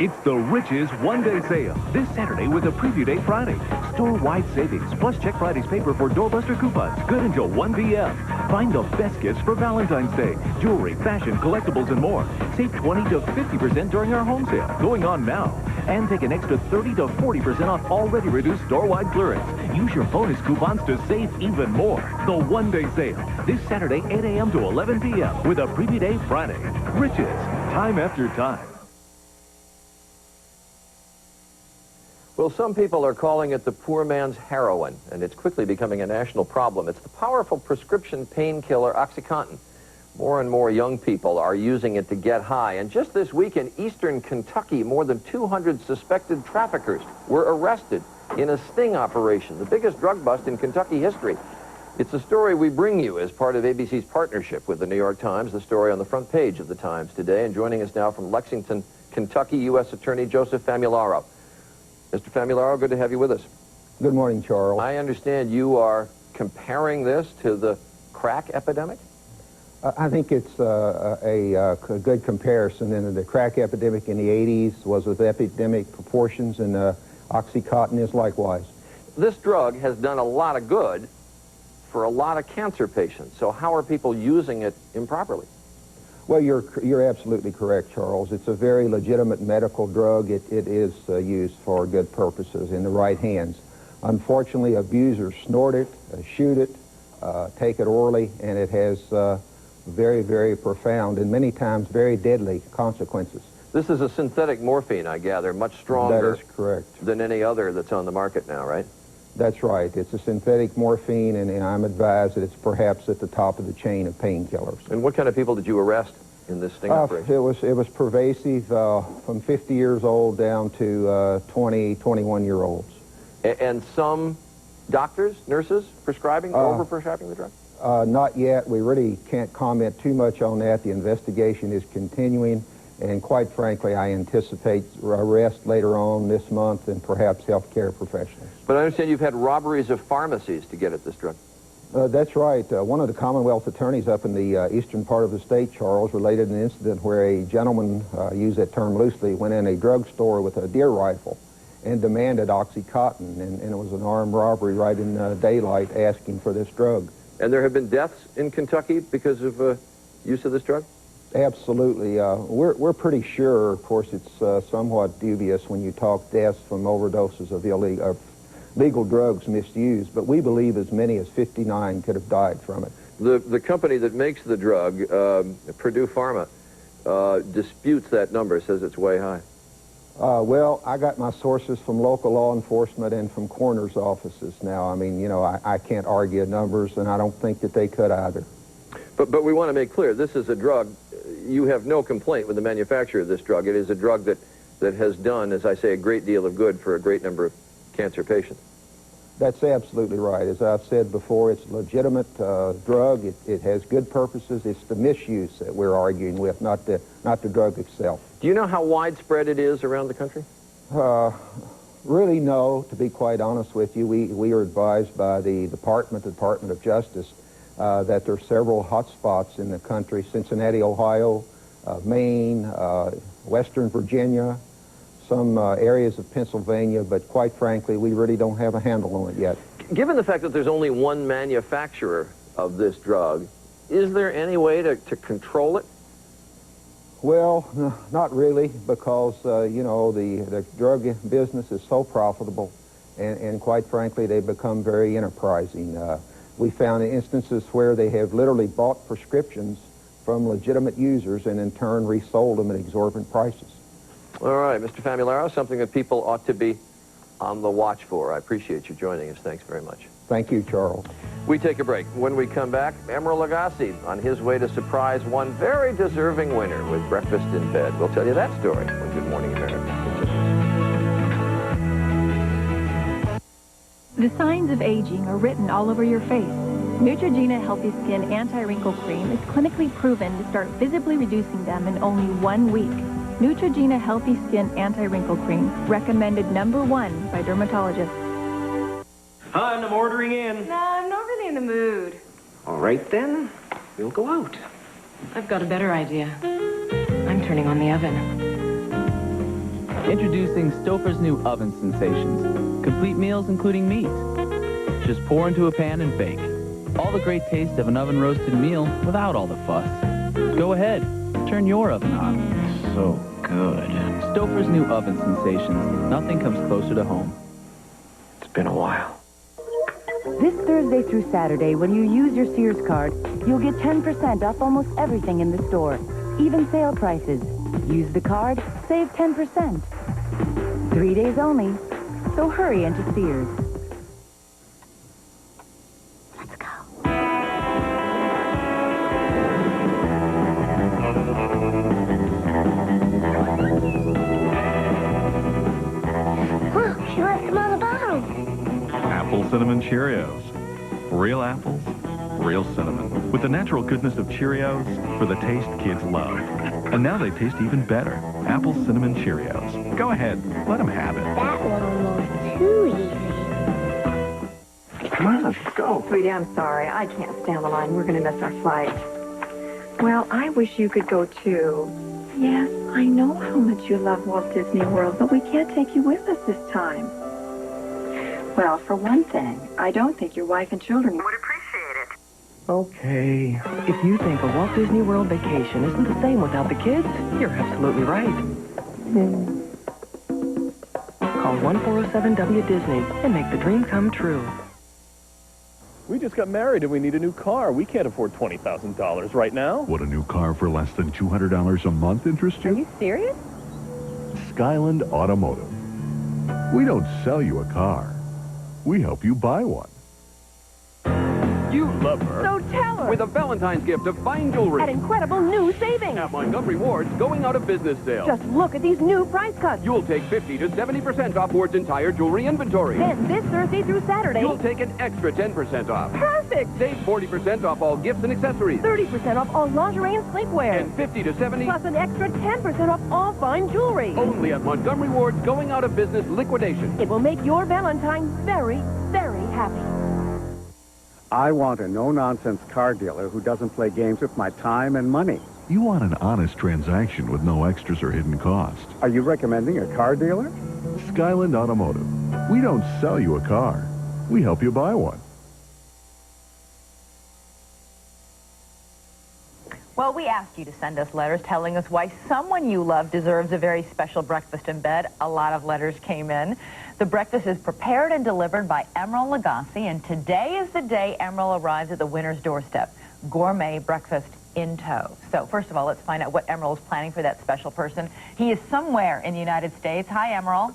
It's the Riches one-day sale this Saturday with a Preview Day Friday. Store-wide savings, plus check Friday's paper for doorbuster coupons, good until 1 p.m. Find the best gifts for Valentine's Day. Jewelry, fashion, collectibles, and more. Save 20 to 50% during our home sale, going on now. And take an extra 30 to 40% off already reduced store-wide clearance. Use your bonus coupons to save even more. The one-day sale, this Saturday, 8 a.m. to 11 p.m. with a Preview Day Friday. Riches, time after time. Well, some people are calling it the poor man's heroin, and it's quickly becoming a national problem. It's the powerful prescription painkiller OxyContin. More and more young people are using it to get high. And just this week in eastern Kentucky, more than 200 suspected traffickers were arrested in a sting operation, the biggest drug bust in Kentucky history. It's a story we bring you as part of ABC's partnership with the New York Times, the story on the front page of the Times today. And joining us now from Lexington, Kentucky, U.S. Attorney Joseph Famularo. Mr. Famularo, good to have you with us. Good morning, Charles. I understand you are comparing this to the crack epidemic? I think it's a good comparison. And the crack epidemic in the 80s was of epidemic proportions, and OxyContin is likewise. This drug has done a lot of good for a lot of cancer patients. So how are people using it improperly? Well, you're absolutely correct, Charles. It's a very legitimate medical drug. It is used for good purposes in the right hands. Unfortunately, abusers snort it, shoot it, take it orally, and it has very, very profound and many times very deadly consequences. This is a synthetic morphine, I gather, much stronger That is correct. than any other that's on the market now, right? That's right. It's a synthetic morphine, and I'm advised that it's perhaps at the top of the chain of painkillers. And what kind of people did you arrest in this sting operation? It was pervasive, from 50 years old down to 20, 21-year-olds. And some doctors, nurses, prescribing, over-prescribing the drug? Not yet. We really can't comment too much on that. The investigation is continuing, and quite frankly, I anticipate arrest later on this month and perhaps healthcare professionals. But I understand you've had robberies of pharmacies to get at this drug. That's right. One of the Commonwealth attorneys up in the eastern part of the state, Charles, related an incident where a gentleman, use that term loosely, went in a drugstore with a deer rifle and demanded OxyContin, and it was an armed robbery right in daylight asking for this drug. And there have been deaths in Kentucky because of use of this drug? Absolutely. We're pretty sure, of course, it's somewhat dubious when you talk deaths from overdoses of legal drugs misused, but we believe as many as 59 could have died from it. The company that makes the drug, Purdue Pharma, disputes that number, says it's way high. Well, I got my sources from local law enforcement and from coroner's offices now. I mean, you know, I can't argue numbers, and I don't think that they could either. But we want to make clear, this is a drug. You have no complaint with the manufacturer of this drug. It is a drug that has done, as I say, a great deal of good for a great number of cancer patients. That's absolutely right. As I've said before, it's a legitimate drug. It has good purposes. It's the misuse that we're arguing with, not the drug itself. Do you know how widespread it is around the country? Really, no. To be quite honest with you, we are advised by the Department of Justice that there are several hot spots in the country: Cincinnati, Ohio, Maine, Western Virginia, some areas of Pennsylvania, but quite frankly, we really don't have a handle on it yet. Given the fact that there's only one manufacturer of this drug, is there any way to control it? Well, no, not really, because, you know, the drug business is so profitable, and quite frankly, they've become very enterprising. We found instances where they have literally bought prescriptions from legitimate users and in turn resold them at exorbitant prices. All right, Mr. Famularo, something that people ought to be on the watch for. I appreciate you joining us. Thanks very much. Thank you, Charles. We take a break. When we come back, Emeril Lagasse on his way to surprise one very deserving winner with breakfast in bed. We'll tell you that story on Good Morning America. The signs of aging are written all over your face. Neutrogena Healthy Skin Anti-Wrinkle Cream is clinically proven to start visibly reducing them in only 1 week. Neutrogena Healthy Skin Anti-Wrinkle Cream, recommended #1 by dermatologists. Hon, I'm ordering in. No, I'm not really in the mood. All right, then. We'll go out. I've got a better idea. I'm turning on the oven. Introducing Stouffer's new oven sensations. Complete meals including meat. Just pour into a pan and bake. All the great taste of an oven-roasted meal without all the fuss. Go ahead. Turn your oven on. So good. Stouffer's new oven sensations. Nothing comes closer to home. It's been a while. This Thursday through Saturday, when you use your Sears card, you'll get 10% off almost everything in the store, even sale prices. Use the card, save 10%. 3 days only, so hurry into Sears. Let's go. Look, she left them on the bottom. Apple Cinnamon Cheerios. Real apples, real cinnamon. With the natural goodness of Cheerios for the taste kids love. And now they taste even better. Apple Cinnamon Cheerios. Go ahead, let them have it. That one almost too easy. Come on, let's go. Sweetie, I'm sorry. I can't stay on the line. We're going to miss our flight. Well, I wish you could go too. Yes, I know how much you love Walt Disney World, but we can't take you with us this time. Well, for one thing, I don't think your wife and children would appreciate it. Okay. If you think a Walt Disney World vacation isn't the same without the kids, you're absolutely right. Call 1-407-WDisney and make the dream come true. We just got married and we need a new car. We can't afford $20,000 right now. Would a new car for less than $200 a month interest you? Are you serious? Skyland Automotive. We don't sell you a car. We help you buy one. You love her. So tell her. With a Valentine's gift of fine jewelry. At incredible new savings. At Montgomery Ward's going out of business sale. Just look at these new price cuts. You'll take 50 to 70% off Ward's entire jewelry inventory. Then this Thursday through Saturday. You'll take an extra 10% off. Perfect. Save 40% off all gifts and accessories. 30% off all lingerie and sleepwear. And 50 to 70. Plus an extra 10% off all fine jewelry. Only at Montgomery Ward's going out of business liquidation. It will make your Valentine very, very happy. I want a no-nonsense car dealer who doesn't play games with my time and money. You want an honest transaction with no extras or hidden costs. Are you recommending a car dealer? Skyland Automotive. We don't sell you a car. We help you buy one. Well, we asked you to send us letters telling us why someone you love deserves a very special breakfast in bed. A lot of letters came in. The breakfast is prepared and delivered by Emeril Lagasse, and today is the day Emeril arrives at the winner's doorstep. Gourmet breakfast in tow. So first of all, let's find out what Emerald is planning for that special person. He is somewhere in the United States. Hi, Emerald.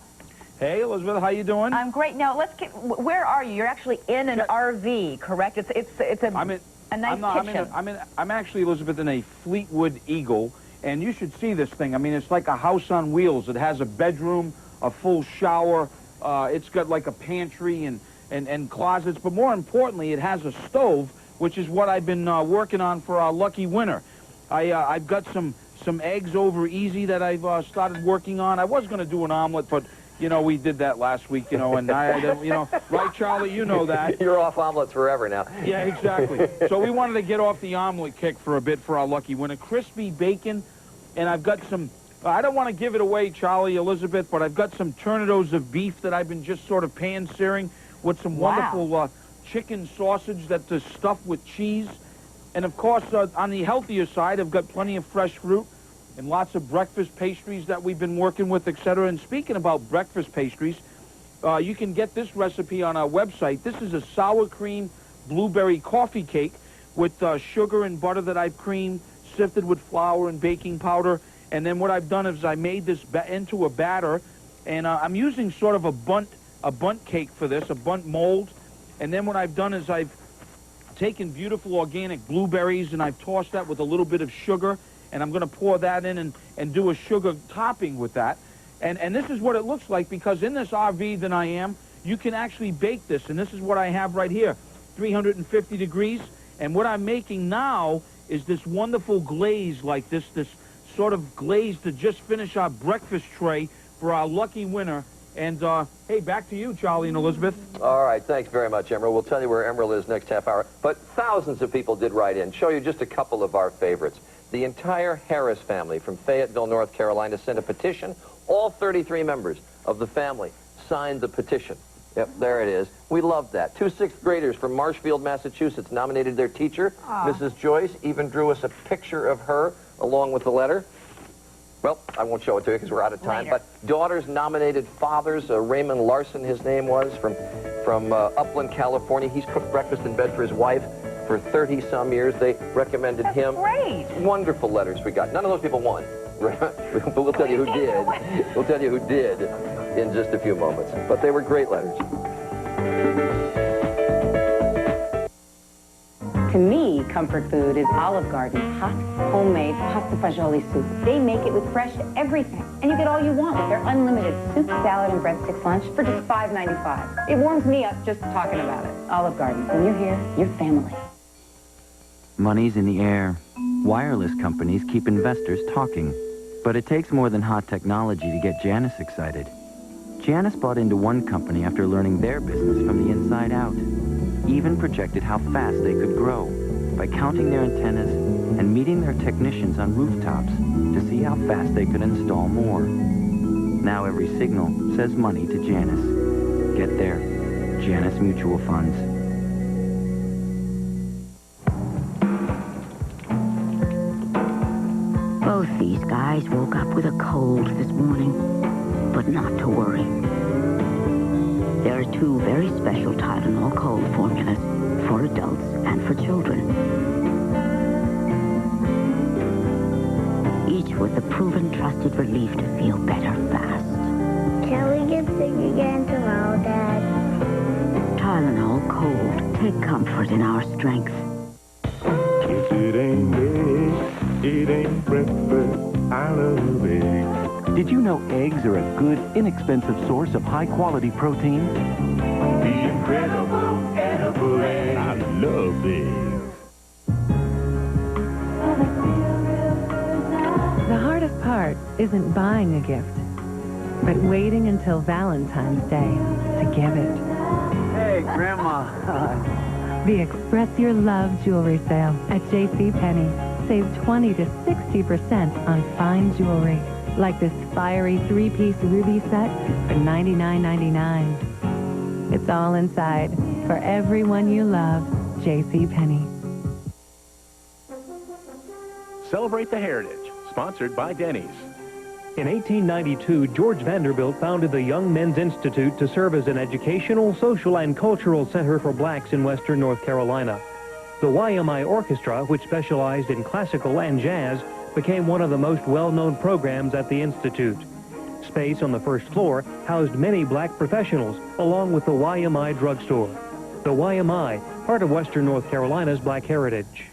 Hey, Elizabeth, how you doing? I'm great. Now, where are you? You're actually in an RV, correct? It's a nice kitchen. I'm actually, Elizabeth, in a Fleetwood Eagle, and you should see this thing. I mean, it's like a house on wheels. It has a bedroom, a full shower. It's got like a pantry and closets, but more importantly, it has a stove, which is what I've been working on for our lucky winner. I've got some eggs over easy that I've started working on. I was going to do an omelet, but you know, we did that last week, you know, and right, Charlie, you know that. You're off omelets forever now. Yeah, exactly. So we wanted to get off the omelet kick for a bit for our lucky winner. Crispy bacon, and I've got some, I don't want to give it away, Charlie, Elizabeth, but I've got some turnitos of beef that I've been just sort of pan-searing with some wonderful chicken sausage that's stuffed with cheese. And, of course, on the healthier side, I've got plenty of fresh fruit and lots of breakfast pastries that we've been working with, etc. And speaking about breakfast pastries, you can get this recipe on our website. This is a sour cream blueberry coffee cake with sugar and butter that I've creamed, sifted with flour and baking powder. And then what I've done is I made this into a batter, and I'm using sort of a bunt cake for this, a bunt mold. And then what I've done is I've taken beautiful organic blueberries, and I've tossed that with a little bit of sugar, and I'm going to pour that in and do a sugar topping with that. And this is what it looks like, because in this RV that I am, you can actually bake this, and this is what I have right here, 350 degrees. And what I'm making now is this wonderful glaze like this sort of glaze to just finish our breakfast tray for our lucky winner. And, hey, back to you, Charlie and Elizabeth. All right, thanks very much, Emerald. We'll tell you where Emerald is next half hour. But thousands of people did write in. Show you just a couple of our favorites. The entire Harris family from Fayetteville, North Carolina, sent a petition. All 33 members of the family signed the petition. Yep, there it is. We love that. 2 sixth graders from Marshfield, Massachusetts nominated their teacher. Mrs. Joyce even drew us a picture of her along with the letter. Well, I won't show it to you because we're out of time. Later. But daughters nominated fathers. Raymond Larson, his name was, from Upland, California. He's cooked breakfast in bed for his wife for 30-some years. They recommended him. Great. Wonderful letters we got. None of those people won. But we'll tell you who did. We'll tell you who did in just a few moments. But they were great letters. To me, comfort food is Olive Garden's hot, homemade pasta fagioli soup. They make it with fresh everything, and you get all you want with their unlimited soup, salad, and breadsticks lunch for just $5.95. It warms me up just talking about it. Olive Garden, when you're here, you're family. Money's in the air. Wireless companies keep investors talking. But it takes more than hot technology to get Janice excited. Janice bought into one company after learning their business from the inside out. Even projected how fast they could grow by counting their antennas and meeting their technicians on rooftops to see how fast they could install more. Now every signal says money to Janice. Get there. Janice Mutual Funds. Both these guys woke up with a cold this morning, but not to worry. There are 2 very special Tylenol cold formulas for adults and for children. Each with a proven trusted relief to feel better fast. Can we get sick again tomorrow, Dad? Tylenol Cold. Take comfort in our strength. If it ain't eggs, it ain't breakfast. I love eggs. Did you know eggs are a good, inexpensive source of high-quality protein? The incredible edible egg. I love eggs. The hardest part isn't buying a gift, but waiting until Valentine's Day to give it. Hey, Grandma. The Express Your Love jewelry sale at JCPenney. Save 20 to 60% on fine jewelry, like this fiery 3-piece ruby set for $99.99. It's all inside for everyone you love. JCPenney. Celebrate the Heritage, sponsored by Denny's. In 1892, George Vanderbilt founded the Young Men's Institute to serve as an educational, social, and cultural center for blacks in western North Carolina. The YMI Orchestra, which specialized in classical and jazz, became one of the most well-known programs at the Institute. Space on the first floor housed many black professionals, along with the YMI drugstore. The YMI, part of Western North Carolina's black heritage.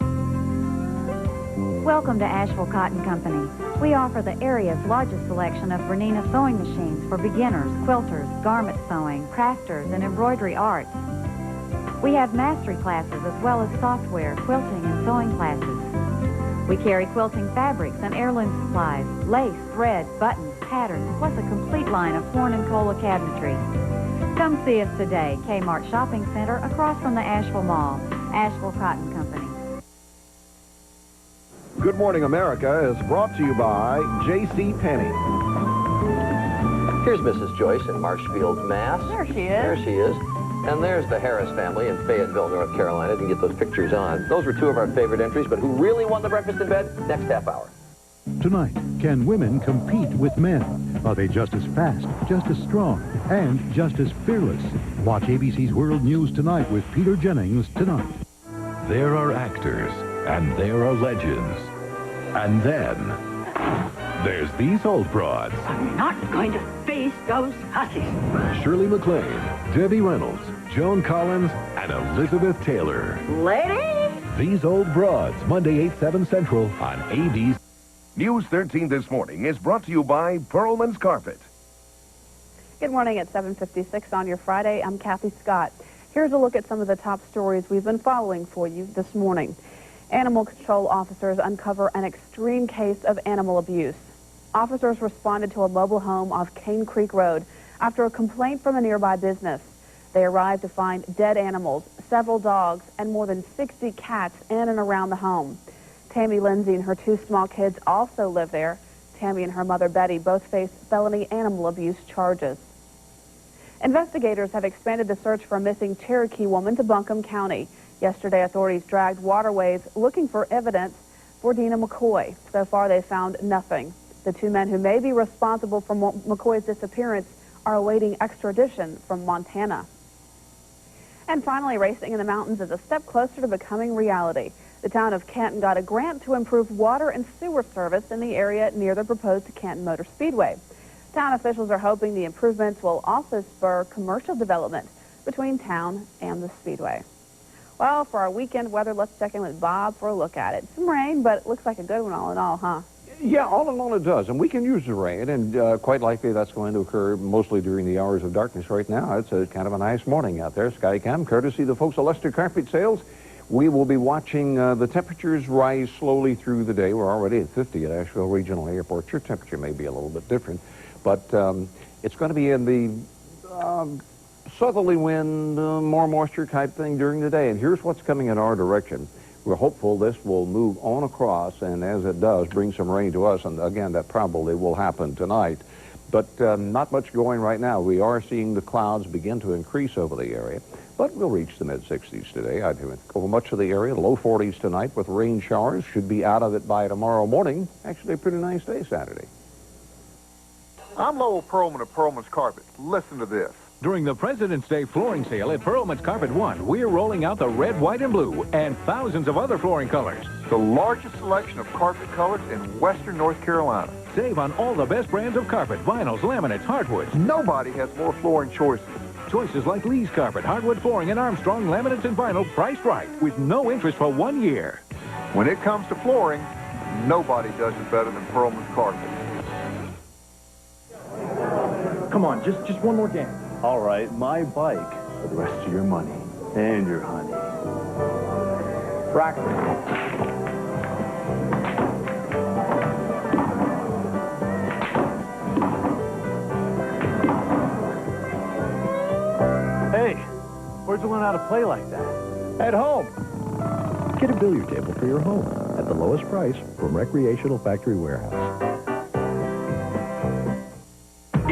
Welcome to Asheville Cotton Company. We offer the area's largest selection of Bernina sewing machines for beginners, quilters, garment sewing, crafters, and embroidery arts. We have mastery classes as well as software, quilting, and sewing classes. We carry quilting fabrics and heirloom supplies, lace, thread, buttons, patterns, plus a complete line of horn and cola cabinetry. Come see us today, Kmart Shopping Center, across from the Asheville Mall. Asheville Cotton Company. Good Morning America is brought to you by J.C. Penney. Here's Mrs. Joyce in Marshfield, Mass. There she is. There she is. And there's the Harris family in Fayetteville, North Carolina. You can get those pictures on. Those were two of our favorite entries, but who really won the breakfast in bed? Next half hour. Tonight, can women compete with men? Are they just as fast, just as strong, and just as fearless? Watch ABC's World News Tonight with Peter Jennings tonight. There are actors, and there are legends. And then, there's these old broads. I'm not going to face those hussies. Shirley MacLaine, Debbie Reynolds, Joan Collins, and Elizabeth Taylor. Lady! These Old Broads, Monday, 8, 7 Central on ABC. News 13 this morning is brought to you by Perlman's Carpet. Good morning at 7:56 on your Friday. I'm Kathy Scott. Here's a look at some of the top stories we've been following for you this morning. Animal control officers uncover an extreme case of animal abuse. Officers responded to a mobile home off Cane Creek Road after a complaint from a nearby business. They arrived to find dead animals, several dogs, and more than 60 cats in and around the home. Tammy Lindsay and her two small kids also live there. Tammy and her mother Betty both face felony animal abuse charges. Investigators have expanded the search for a missing Cherokee woman to Buncombe County. Yesterday, authorities dragged waterways looking for evidence for Dina McCoy. So far, they found nothing. The two men who may be responsible for McCoy's disappearance are awaiting extradition from Montana. And finally, racing in the mountains is a step closer to becoming reality. The town of Canton got a grant to improve water and sewer service in the area near the proposed Canton Motor Speedway. Town officials are hoping the improvements will also spur commercial development between town and the Speedway. Well, for our weekend weather, let's check in with Bob for a look at it. Some rain, but it looks like a good one all in all, huh? Yeah, all in all it does, and we can use the rain, and quite likely that's going to occur mostly during the hours of darkness right now. It's a kind of a nice morning out there. Skycam, courtesy of the folks at Lester Carpet Sales. We will be watching the temperatures rise slowly through the day. We're already at 50 at Asheville Regional Airport. Your temperature may be a little bit different, but it's going to be in the southerly wind, more moisture type thing during the day. And here's what's coming in our direction. We're hopeful this will move on across, and as it does, bring some rain to us. And again, that probably will happen tonight. But not much going right now. We are seeing the clouds begin to increase over the area, but we'll reach the mid-60s today. I'd over much of the area, low 40s tonight with rain showers. Should be out of it by tomorrow morning. Actually, a pretty nice day Saturday. I'm Lowell Perlman of Perlman's Carpet. Listen to this. During the President's Day flooring sale at Perlman's Carpet One, we're rolling out the red, white, and blue, and thousands of other flooring colors. The largest selection of carpet colors in Western North Carolina. Save on all the best brands of carpet, vinyls, laminates, hardwoods. Nobody has more flooring choices. Choices like Lee's Carpet, hardwood flooring, and Armstrong laminates and vinyl priced right, with no interest for 1 year. When it comes to flooring, nobody does it better than Perlman's Carpet. Come on, just one more game. All right, my bike for the rest of your money and your honey. Practice. Hey, where'd you learn how to play like that? At home. Get a billiard table for your home at the lowest price from Recreational Factory Warehouse.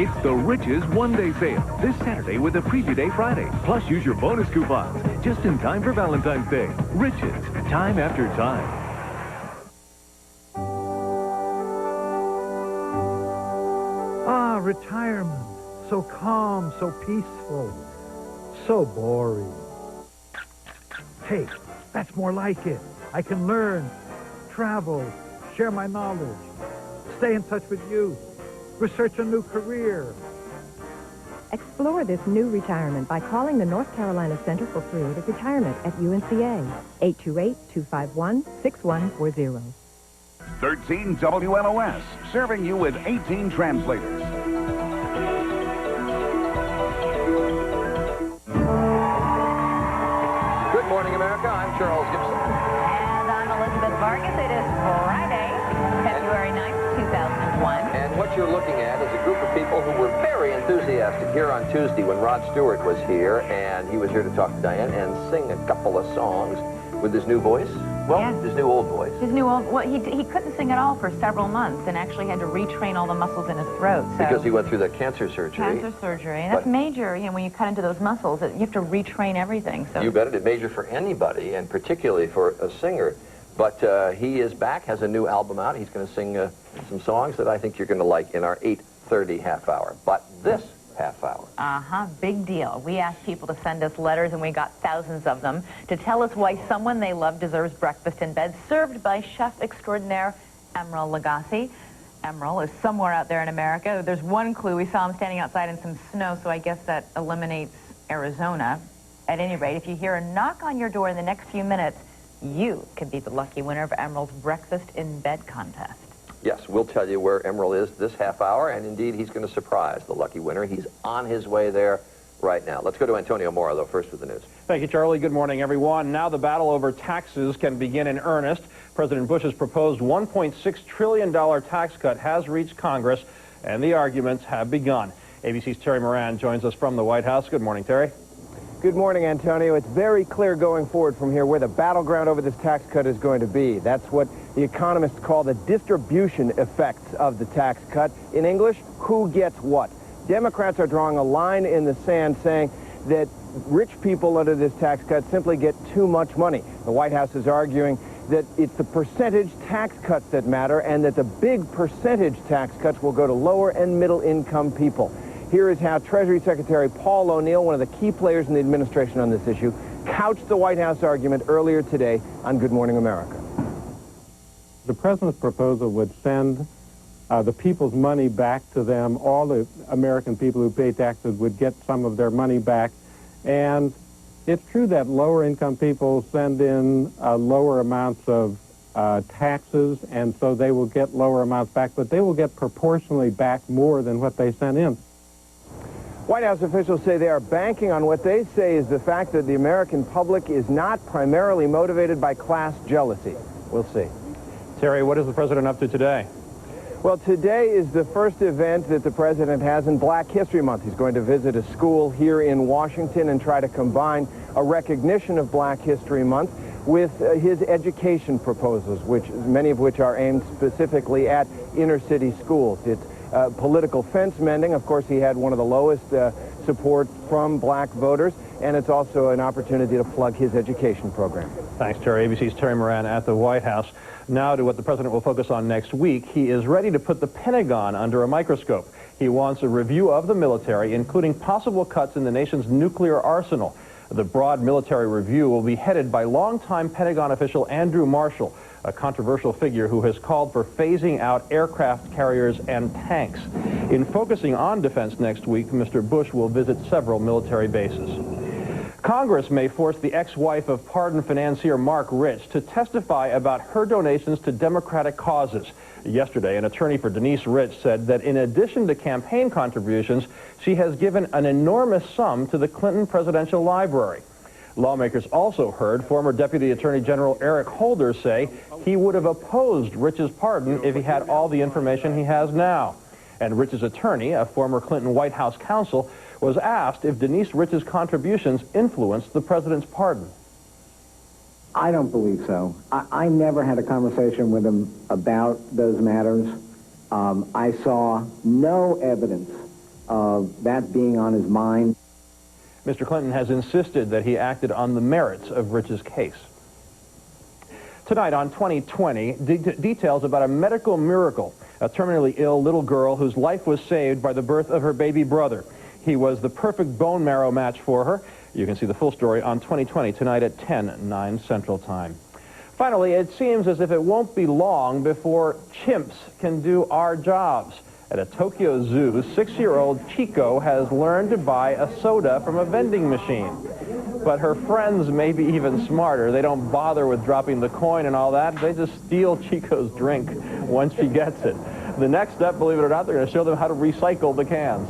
It's the Riches one-day sale this Saturday with a Preview Day Friday. Plus, use your bonus coupons just in time for Valentine's Day. Riches, time after time. Ah, retirement. So calm, so peaceful, so boring. taste. That's more like it. I can learn, travel, share my knowledge, stay in touch with you, research a new career. Explore this new retirement by calling the North Carolina Center for Creative Retirement at UNCA, 828-251-6140. 13 WLOS, serving you with 18 translators. Good morning, America. I'm Charles Gibson. And I'm Elizabeth Vargas. It is Friday, February 9th, 2001. And what you're looking at is a group of people who were very enthusiastic here on Tuesday when Rod Stewart was here, and he was here to talk to Diane and sing a couple of songs with his new voice. Well, yes. His new old voice. His new old, well, he couldn't sing at all for several months and actually had to retrain all the muscles in his throat. So Because he went through the cancer surgery. Cancer surgery. And that's major, you know, when you cut into those muscles, you have to retrain everything. So You bet it. It's major for anybody, and particularly for a singer. But he is back, has a new album out. He's going to sing some songs that I think you're going to like in our 8:30 half hour. But this half hour. Big deal. We asked people to send us letters, and we got thousands of them, to tell us why someone they love deserves breakfast in bed, served by chef extraordinaire Emeril Lagasse. Emeril is somewhere out there in America. There's one clue. We saw him standing outside in some snow, so I guess that eliminates Arizona. At any rate, if you hear a knock on your door in the next few minutes, you could be the lucky winner of Emeril's Breakfast in Bed contest. Yes, we'll tell you where Emeril is this half hour, and indeed he's going to surprise the lucky winner. He's on his way there right now. Let's go to Antonio Mora, though, first with the news. Thank you, Charlie. Good morning, everyone. Now the battle over taxes can begin in earnest. President Bush's proposed $1.6 trillion tax cut has reached Congress, and the arguments have begun. ABC's Terry Moran joins us from the White House. Good morning, Terry. Good morning, Antonio. It's very clear going forward from here where the battleground over this tax cut is going to be. That's what the economists call the distribution effects of the tax cut. In English, who gets what? Democrats are drawing a line in the sand saying that rich people under this tax cut simply get too much money. The White House is arguing that it's the percentage tax cuts that matter and that the big percentage tax cuts will go to lower and middle income people. Here is how Treasury Secretary Paul O'Neill, one of the key players in the administration on this issue, couched the White House argument earlier today on Good Morning America. The president's proposal would send the people's money back to them. All the American people who pay taxes would get some of their money back. And it's true that lower income people send in lower amounts of taxes, and so they will get lower amounts back, but they will get proportionally back more than what they sent in. White House officials say they are banking on what they say is the fact that the American public is not primarily motivated by class jealousy. We'll see. Terry, what is the president up to today? Well, today is the first event that the president has in Black History Month. He's going to visit a school here in Washington and try to combine a recognition of Black History Month with his education proposals, many of which are aimed specifically at inner city schools. It's political fence mending. Of course, he had one of the lowest support from black voters, and it's also an opportunity to plug his education program. Thanks, Terry. ABC's Terry Moran at the White House. Now to what the president will focus on next week. He is ready to put the Pentagon under a microscope. He wants a review of the military, including possible cuts in the nation's nuclear arsenal. The broad military review will be headed by longtime Pentagon official Andrew Marshall, a controversial figure who has called for phasing out aircraft carriers and tanks. In focusing on defense next week, Mr. Bush will visit several military bases. Congress may force the ex-wife of pardon financier Mark Rich to testify about her donations to Democratic causes. Yesterday, an attorney for Denise Rich said that in addition to campaign contributions, she has given an enormous sum to the Clinton Presidential Library. Lawmakers also heard former Deputy Attorney General Eric Holder say he would have opposed Rich's pardon if he had all the information he has now. And Rich's attorney, a former Clinton White House counsel, was asked if Denise Rich's contributions influenced the president's pardon. I don't believe so. I never had a conversation with him about those matters. I saw no evidence of that being on his mind. Mr. Clinton has insisted that he acted on the merits of Rich's case. Tonight on 2020, details about a medical miracle, a terminally ill little girl whose life was saved by the birth of her baby brother. He was the perfect bone marrow match for her. You can see the full story on 2020 tonight at 10/9 Central Time. Finally, it seems as if it won't be long before chimps can do our jobs. At a Tokyo zoo, 6-year-old Chico has learned to buy a soda from a vending machine. But her friends may be even smarter. They don't bother with dropping the coin and all that. They just steal Chico's drink once she gets it. The next step, believe it or not, they're going to show them how to recycle the cans.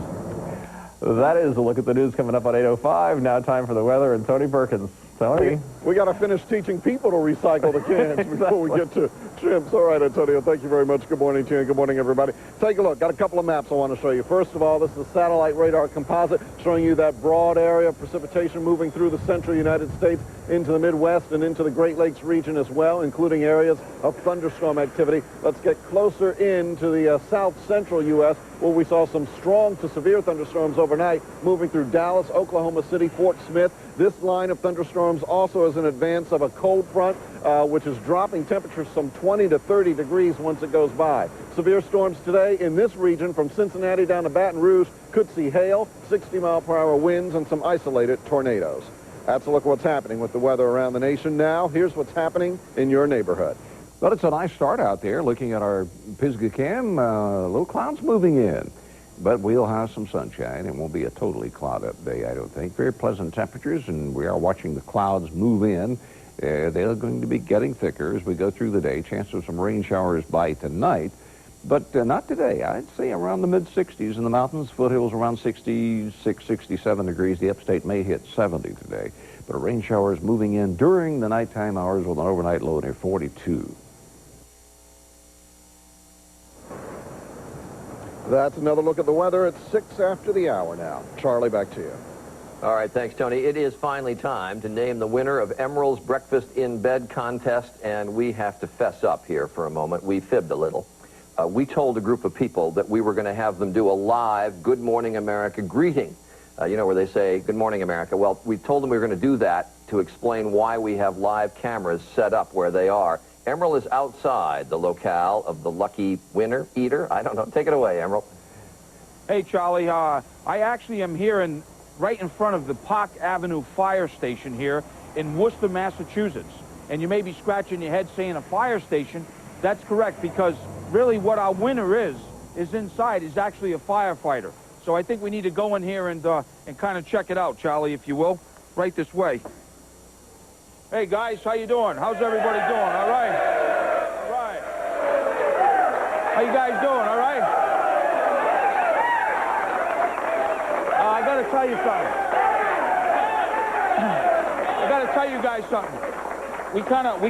That is a look at the news coming up on 8:05. Now time for the weather and Tony Perkins. Tony? We got to finish teaching people to recycle the cans before we get to chimps. All right, Antonio, thank you very much. Good morning to you, and good morning, everybody. Take a look. Got a couple of maps I want to show you. First of all, this is a satellite radar composite showing you that broad area of precipitation moving through the central United States into the Midwest and into the Great Lakes region as well, including areas of thunderstorm activity. Let's get closer into the south-central U.S., where we saw some strong to severe thunderstorms overnight moving through Dallas, Oklahoma City, Fort Smith. This line of thunderstorms also is in advance of a cold front, which is dropping temperatures some 20 to 30 degrees once it goes by. Severe storms today in this region from Cincinnati down to Baton Rouge could see hail, 60-mile-per-hour winds, and some isolated tornadoes. That's a look at what's happening with the weather around the nation. Now, here's what's happening in your neighborhood. Well, it's a nice start out there. Looking at our Pisgah cam, little clouds moving in. But we'll have some sunshine. It won't be a totally clouded day, I don't think. Very pleasant temperatures, and we are watching the clouds move in. They're going to be getting thicker as we go through the day. Chance of some rain showers by tonight, but not today. I'd say around the mid-60s in the mountains. Foothills around 66, 67 degrees. The upstate may hit 70 today. But rain showers moving in during the nighttime hours with an overnight low near 42. That's another look at the weather. It's 6 after the hour now. Charlie, back to you. All right, thanks, Tony. It is finally time to name the winner of Emerald's Breakfast in Bed contest, and we have to fess up here for a moment. We fibbed a little. We told a group of people that we were going to have them do a live Good Morning America greeting. You know, where they say, Good Morning America. Well, we told them we were going to do that to explain why we have live cameras set up where they are. Emerald is outside the locale of the lucky winner, eater. I don't know. Take it away, Emerald. Hey, Charlie. I actually am here right in front of the Park Avenue Fire Station here in Worcester, Massachusetts. And you may be scratching your head saying a fire station. That's correct, because really what our winner is inside is actually a firefighter. So I think we need to go in here and kind of check it out, Charlie, if you will. Right this way. Hey, guys, how you doing? How's everybody doing? All right? All right. How you guys doing? All right? I got to tell you something. I got to tell you guys something. We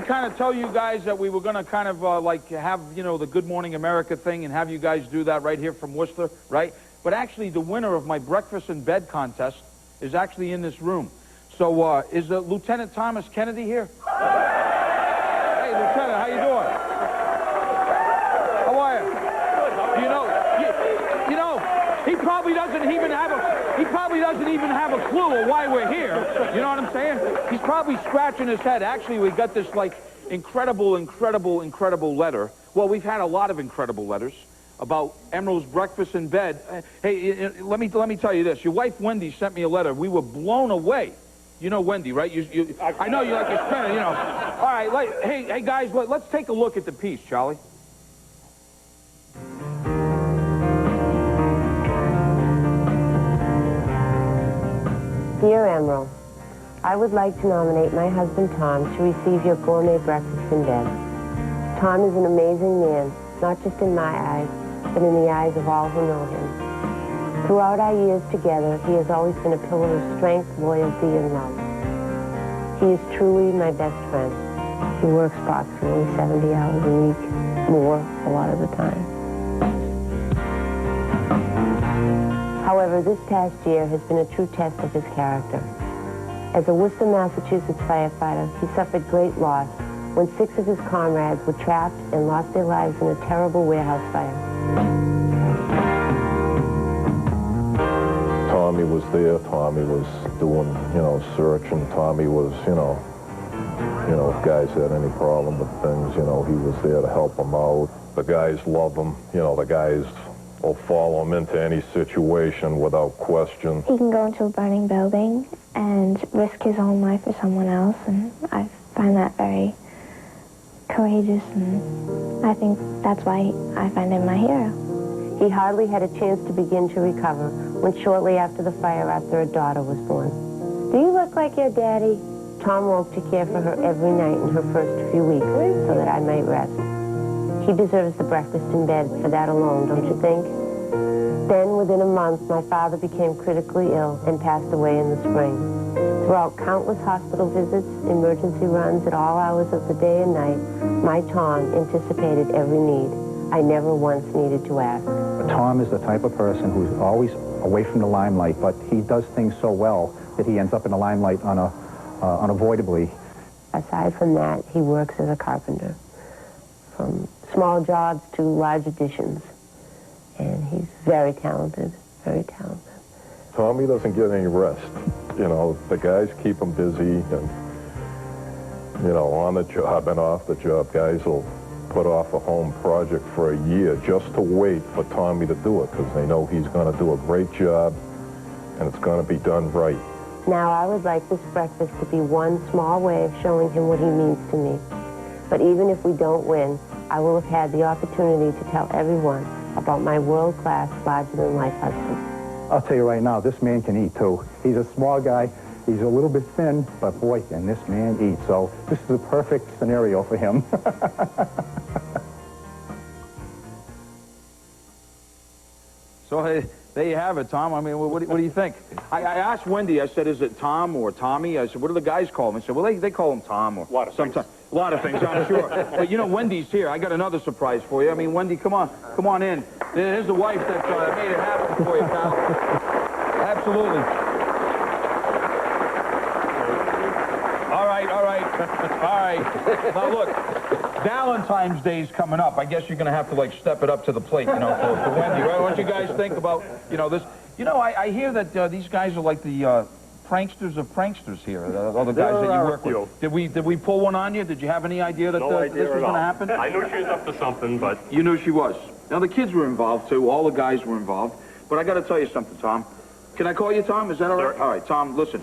kind of tell you guys that we were going to kind of like have, you know, the Good Morning America thing and have you guys do that right here from Worcester, right? But actually, the winner of my Breakfast in Bed contest is actually in this room. So, is Lieutenant Thomas Kennedy here? Hey, Lieutenant, how you doing? How are you? You know, he probably doesn't even have a clue of why we're here. You know what I'm saying? He's probably scratching his head. Actually, we got this like incredible letter. Well, we've had a lot of incredible letters about Emerald's Breakfast in Bed. Hey, let me tell you this. Your wife Wendy sent me a letter. We were blown away. You know Wendy, right? I know you like your spinner, you know. All right, hey guys, let's take a look at the piece, Charlie. Dear Emerald, I would like to nominate my husband Tom to receive your gourmet breakfast in bed. Tom is an amazing man, not just in my eyes, but in the eyes of all who know him. Throughout our years together, he has always been a pillar of strength, loyalty, and love. He is truly my best friend. He works approximately 70 hours a week, more a lot of the time. However, this past year has been a true test of his character. As a Worcester, Massachusetts firefighter, he suffered great loss when 6 of his comrades were trapped and lost their lives in a terrible warehouse fire. Tommy was there. Tommy was doing, search, and Tommy was, if guys had any problem with things, he was there to help them out. The guys love him. The guys will follow him into any situation without question. He can go into a burning building and risk his own life for someone else, and I find that very courageous, and I think that's why I find him my hero. He hardly had a chance to begin to recover when shortly after the fire our third daughter was born. Do you look like your daddy? Tom woke to care for her every night in her first few weeks so that I might rest. He deserves the breakfast in bed for that alone, don't you think? Then, within a month, my father became critically ill and passed away in the spring. Throughout countless hospital visits, emergency runs at all hours of the day and night, my Tom anticipated every need. I never once needed to ask. Tom is the type of person who's always away from the limelight, but he does things so well that he ends up in the limelight unavoidably. Aside from that, he works as a carpenter, from small jobs to large additions. And he's very talented, very talented. Tommy doesn't get any rest. You know, the guys keep him busy, and, you know, on the job and off the job, guys will put off a home project for a year just to wait for Tommy to do it, because they know he's going to do a great job, and it's going to be done right. Now, I would like this breakfast to be one small way of showing him what he means to me. But even if we don't win, I will have had the opportunity to tell everyone about my world-class, larger-than-life husband. I'll tell you right now, this man can eat, too. He's a small guy. He's a little bit thin, but boy, can this man eat. So this is a perfect scenario for him. So there you have it, Tom. I mean, what do you think? I asked Wendy, I said, is it Tom or Tommy? I said, what do the guys call him? I said, well, they call him Tom or sometimes. A lot of things, I'm sure. But, you know, Wendy's here. I got another surprise for you. I mean, Wendy, come on in. Here's the wife that made it happen for you, pal. Absolutely. All right. Now, look, Valentine's Day's coming up. I guess you're going to have to, like, step it up to the plate, you know, for Wendy. Right? What do you guys think about, you know, this? You know, I hear that these guys are like the pranksters of pranksters here, all the guys that you work with. Did we pull one on you? Did you have any idea that this was going to happen? I knew she was up to something, but... You knew she was. Now, the kids were involved, too. All the guys were involved. But I got to tell you something, Tom. Can I call you Tom? Is that all right? Sure. All right, Tom, listen.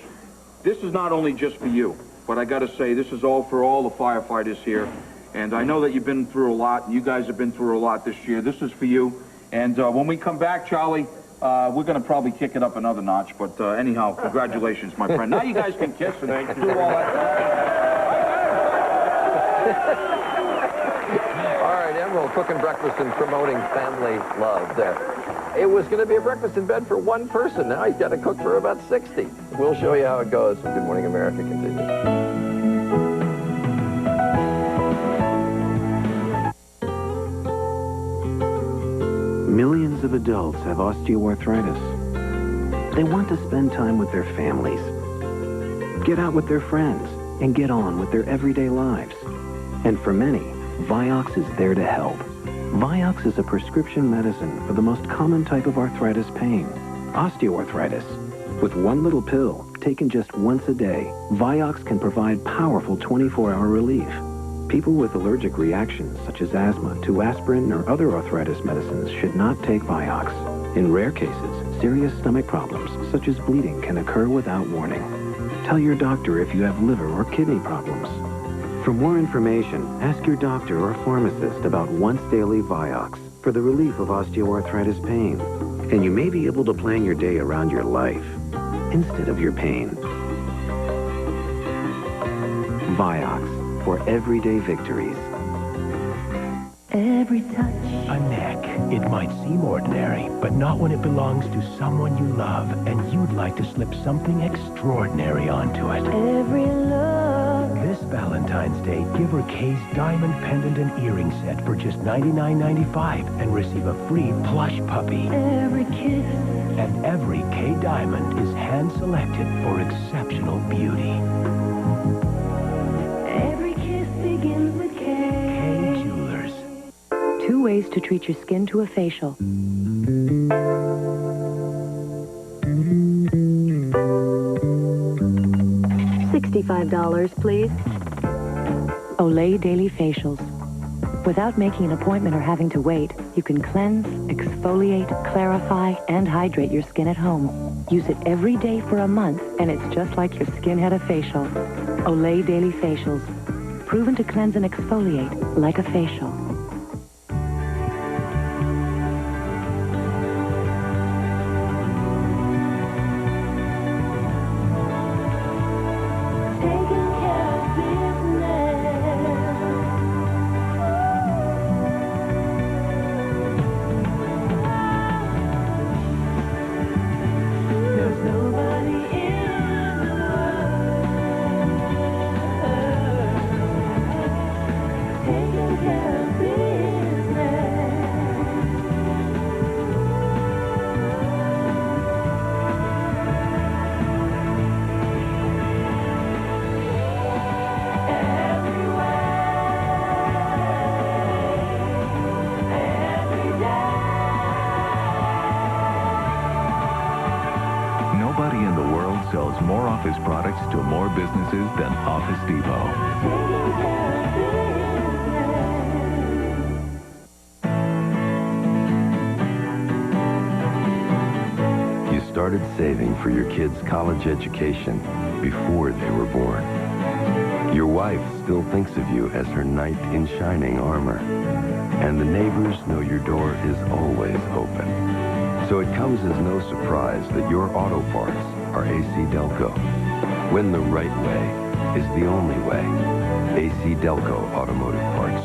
This is not only just for you, but I got to say, this is all for all the firefighters here. And I know that you've been through a lot, and you guys have been through a lot this year. This is for you. And when we come back, Charlie, we're going to probably kick it up another notch. But anyhow, congratulations, my friend. Now you guys can kiss and do all that. All right, Emerald, cooking breakfast and promoting family love there. It was going to be a breakfast in bed for one person. Now he's got to cook for about 60. We'll show you how it goes. Good Morning America continues. Millions of adults have osteoarthritis. They want to spend time with their families, get out with their friends, and get on with their everyday lives. And for many, Vioxx is there to help. Vioxx is a prescription medicine for the most common type of arthritis pain, osteoarthritis. With one little pill, taken just once a day, Vioxx can provide powerful 24-hour relief. People with allergic reactions, such as asthma, to aspirin or other arthritis medicines should not take Vioxx. In rare cases, serious stomach problems, such as bleeding, can occur without warning. Tell your doctor if you have liver or kidney problems. For more information, ask your doctor or pharmacist about once-daily Vioxx for the relief of osteoarthritis pain. And you may be able to plan your day around your life instead of your pain. Vioxx. For everyday victories. Every touch. A neck. It might seem ordinary, but not when it belongs to someone you love, and you'd like to slip something extraordinary onto it. Every look. This Valentine's Day, give her Kay's diamond pendant and earring set for just $99.95 and receive a free plush puppy. Every kiss. And every Kay diamond is hand-selected for exceptional beauty. Begins with K. Kay Jewelers. 2 ways to treat your skin to a facial. $65, please. Olay Daily Facials. Without making an appointment or having to wait, you can cleanse, exfoliate, clarify, and hydrate your skin at home. Use it every day for a month, and it's just like your skin had a facial. Olay Daily Facials. Proven to cleanse and exfoliate like a facial. Nobody in the world sells more office products to more businesses than Office Depot. You started saving for your kids' college education before they were born. Your wife still thinks of you as her knight in shining armor. And the neighbors know your door is always open. So it comes as no surprise that your auto parts are AC Delco. When the right way is the only way. AC Delco Automotive Parts.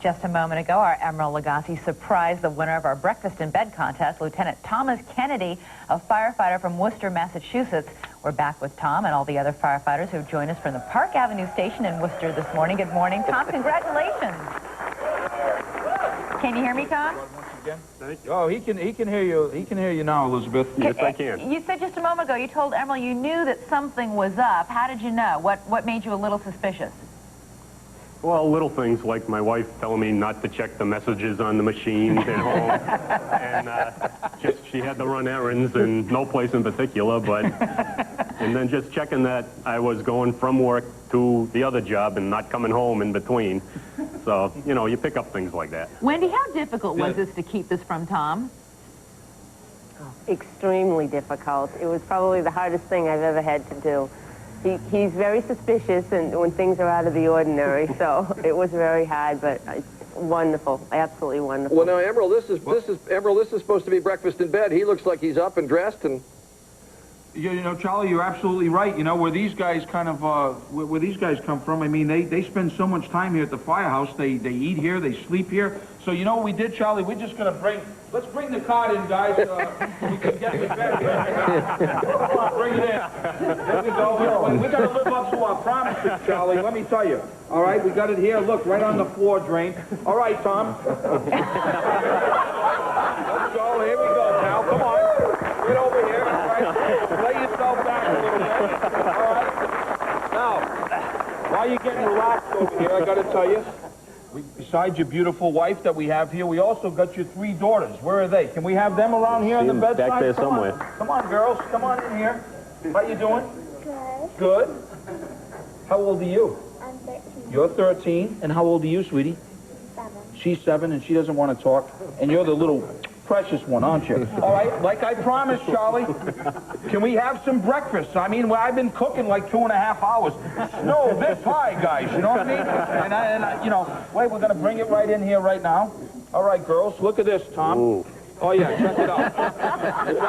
Just a moment ago, our Emerald Lagasse surprised the winner of our Breakfast in Bed contest, Lieutenant Thomas Kennedy, a firefighter from Worcester, Massachusetts. We're back with Tom and all the other firefighters who have joined us from the Park Avenue station in Worcester this morning. Good morning, Tom. Congratulations. Can you hear me, Tom? Oh, he can hear you. He can hear you now, Elizabeth. Yes, I can. You said just a moment ago, you told Emerald you knew that something was up. How did you know? What made you a little suspicious? Well, little things like my wife telling me not to check the messages on the machines at home. And just she had to run errands and no place in particular, but... And then just checking that I was going from work to the other job and not coming home in between. So, you know, you pick up things like that. Wendy, how difficult was this to keep this from Tom? Extremely difficult. It was probably the hardest thing I've ever had to do. He's very suspicious and when things are out of the ordinary, so it was very hard, but it's wonderful, absolutely wonderful. Well, now, Emerald, this is supposed to be Breakfast in Bed. He looks like he's up and dressed and... You know, Charlie, you're absolutely right. You know, where these guys kind of, where these guys come from, I mean, they spend so much time here at the firehouse. They eat here, they sleep here. So, you know what we did, Charlie? We're just going to let's bring the cart in, guys. We can get the bed here. Come on, bring it in. There we go. We got to live up to our promises, Charlie. Let me tell you. All right, we got it here. Look, right on the floor drain. All right, Tom. Let's go. Here we go, pal. Come on. Get over here. All right. Lay yourself back a little bit. All right. Now, while you're getting relaxed over here, I got to tell you, besides your beautiful wife that we have here, we also got your 3 daughters. Where are they? Can we have them around here on the bedside? Back there Come somewhere. on. Come on, girls. Come on in here. How you doing? Good. Good. How old are you? I'm 13. You're 13. And how old are you, sweetie? 7. She's 7, and she doesn't want to talk. And you're the little precious one, aren't you? All right, like I promised, Charlie, can we have some breakfast? I mean, I've been cooking like 2.5 hours. Snow this high, guys, you know what I mean? And I you know, wait, we're going to bring it right in here right now. All right, girls, look at this, Tom. Ooh. Oh, yeah, check it out.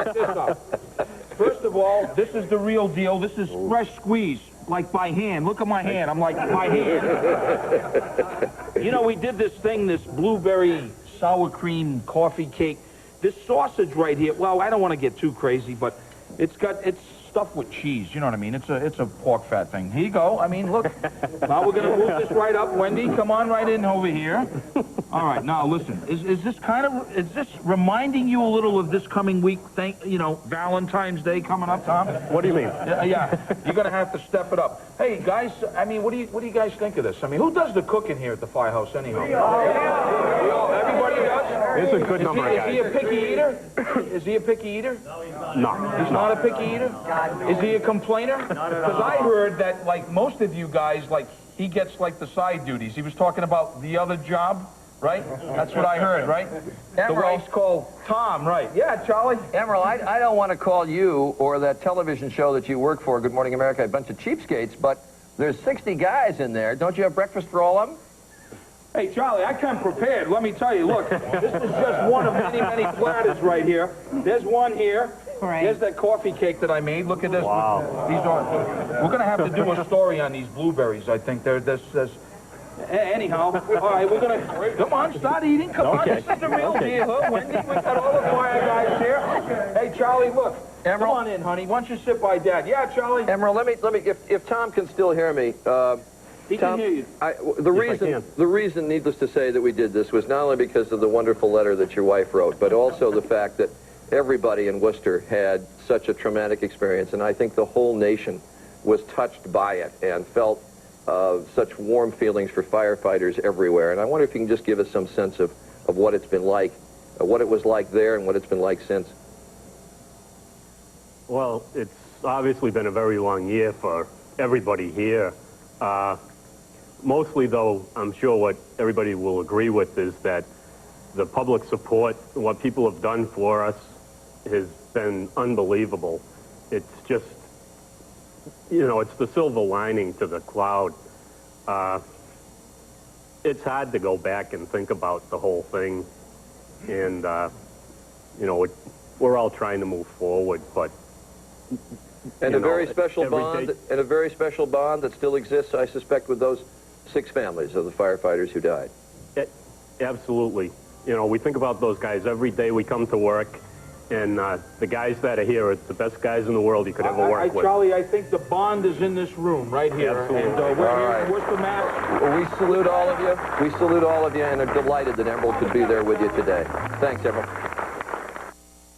Check this out. First of all, this is the real deal. This is fresh squeeze, like by hand. Look at my hand. I'm like, by hand. You know, we did this thing, this blueberry sour cream coffee cake. This sausage right here, well, I don't want to get too crazy, but it's stuffed with cheese. You know what I mean? It's a pork fat thing. Here you go. I mean, look. Now we're going to move this right up. Wendy, come on right in over here. All right, now listen. Is this reminding you a little of this coming week? Valentine's Day coming up, Tom? What do you mean? Yeah, you're going to have to step it up. Hey, guys, I mean, what do you guys think of this? I mean, who does the cooking here at the firehouse anyhow? Everybody does? It's a good number of Is he a guys. picky eater? Is he a picky eater? No. He's not a picky eater? Is he a complainer? Because I heard that, like most of you guys, like he gets like the side duties. He was talking about the other job, right? That's what I heard, right? The Emerald. wife's called Tom, right? Yeah, Charlie. Emerald, I don't want to call you or that television show that you work for, Good Morning America, a bunch of cheapskates, but there's 60 guys in there. Don't you have breakfast for all of them? Hey, Charlie, I come prepared. Let me tell you, look, this is just one of many, many platters right here. There's one here. Right. There's that coffee cake that I made. Look at this. Wow. These are, we're going to have to do a story on these blueberries, I think. Anyhow, all right, we're going to, come on, start eating. Come on, this is the real deal. Wendy, we got all the fire guys here. Hey, Charlie, look. Emerald? Come on in, honey. Why don't you sit by Dad? Yeah, Charlie. Emerald, let me, if Tom can still hear me. He Tom, can hear you. The reason, needless to say, that we did this was not only because of the wonderful letter that your wife wrote, but also the fact that everybody in Worcester had such a traumatic experience, and I think the whole nation was touched by it and felt such warm feelings for firefighters everywhere. And I wonder if you can just give us some sense of what it's been like, what it was like there and what it's been like since. Well, it's obviously been a very long year for everybody here. Mostly, though, I'm sure what everybody will agree with is that the public support, what people have done for us, has been unbelievable. It's just, you know, it's the silver lining to the cloud. It's hard to go back and think about the whole thing. And, you know, we're all trying to move forward, but... And a very special bond, and a very special bond that still exists, I suspect, with those 6 families of the firefighters who died. Absolutely. You know, we think about those guys every day we come to work, and the guys that are here are the best guys in the world you could ever work with. Charlie, I think the bond is in this room right here. Absolutely. And we're here in Worcester, Mass. Well, we salute all of you. We salute all of you and are delighted that Emerald could be there with you today. Thanks, Emerald.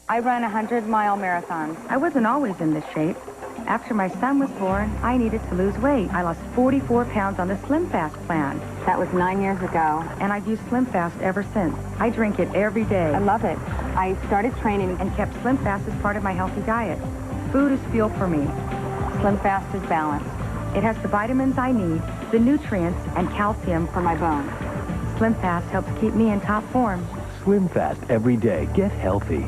I run 100-mile marathons. I wasn't always in this shape. After my son was born, I needed to lose weight. I lost 44 pounds on the Slim Fast plan. That was 9 years ago. And I've used Slim Fast ever since. I drink it every day. I love it. I started training and kept Slim Fast as part of my healthy diet. Food is fuel for me. Slim Fast is balanced. It has the vitamins I need, the nutrients, and calcium for my bones. Slim Fast helps keep me in top form. Slim Fast every day. Get healthy.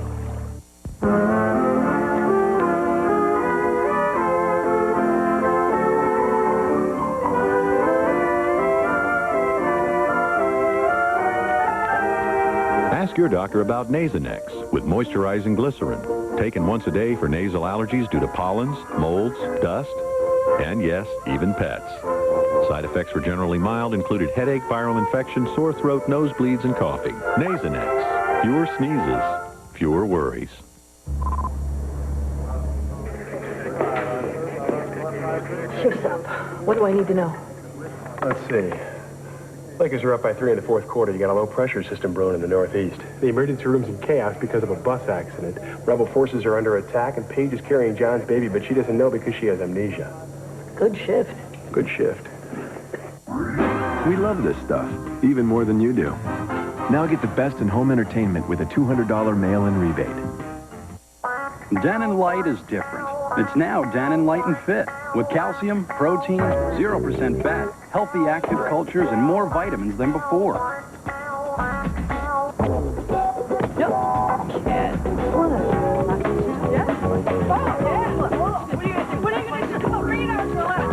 Ask your doctor about Nasonex with moisturizing glycerin, taken once a day for nasal allergies due to pollens, molds, dust, and yes, even pets. Side effects were generally mild, included headache, viral infection, sore throat, nosebleeds, and coughing. Nasonex. Fewer sneezes, fewer worries. Shift's up. What do I need to know? Let's see. Lakers are up by 3 in the fourth quarter. You got a low-pressure system brewing in the northeast. The emergency room's in chaos because of a bus accident. Rebel forces are under attack, and Paige is carrying John's baby, but she doesn't know because she has amnesia. Good shift. Good shift. We love this stuff, even more than you do. Now get the best in home entertainment with a $200 mail-in rebate. Dannon Light is different. It's now Dannon Light and Fit with calcium, protein, 0% fat, healthy active cultures, and more vitamins than before.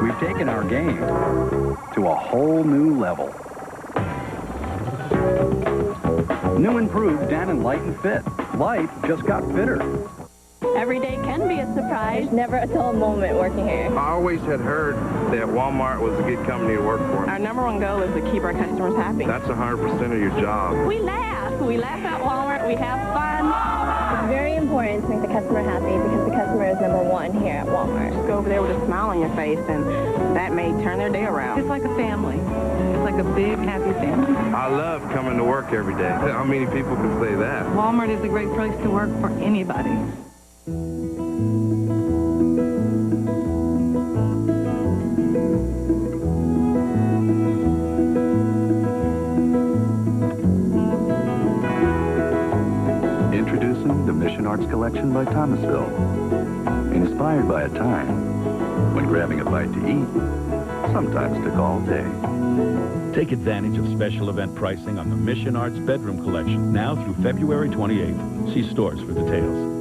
We've taken our game to a whole new level. New improved Dannon Light and Fit. Light just got fitter. Every day can be a surprise. Never a dull moment working here. I always had heard that Walmart was a good company to work for. Our number one goal is to keep our customers happy. That's 100% of your job. We laugh. We laugh at Walmart. We have fun. It's very important to make the customer happy because the customer is number one here at Walmart. Just go over there with a smile on your face, and that may turn their day around. It's like a family. It's like a big, happy family. I love coming to work every day. How many people can say that? Walmart is a great place to work for anybody. Commission by Thomasville. Inspired by a time when grabbing a bite to eat sometimes took all day. Take advantage of special event pricing on the Mission Arts Bedroom Collection now through February 28th. See stores for details.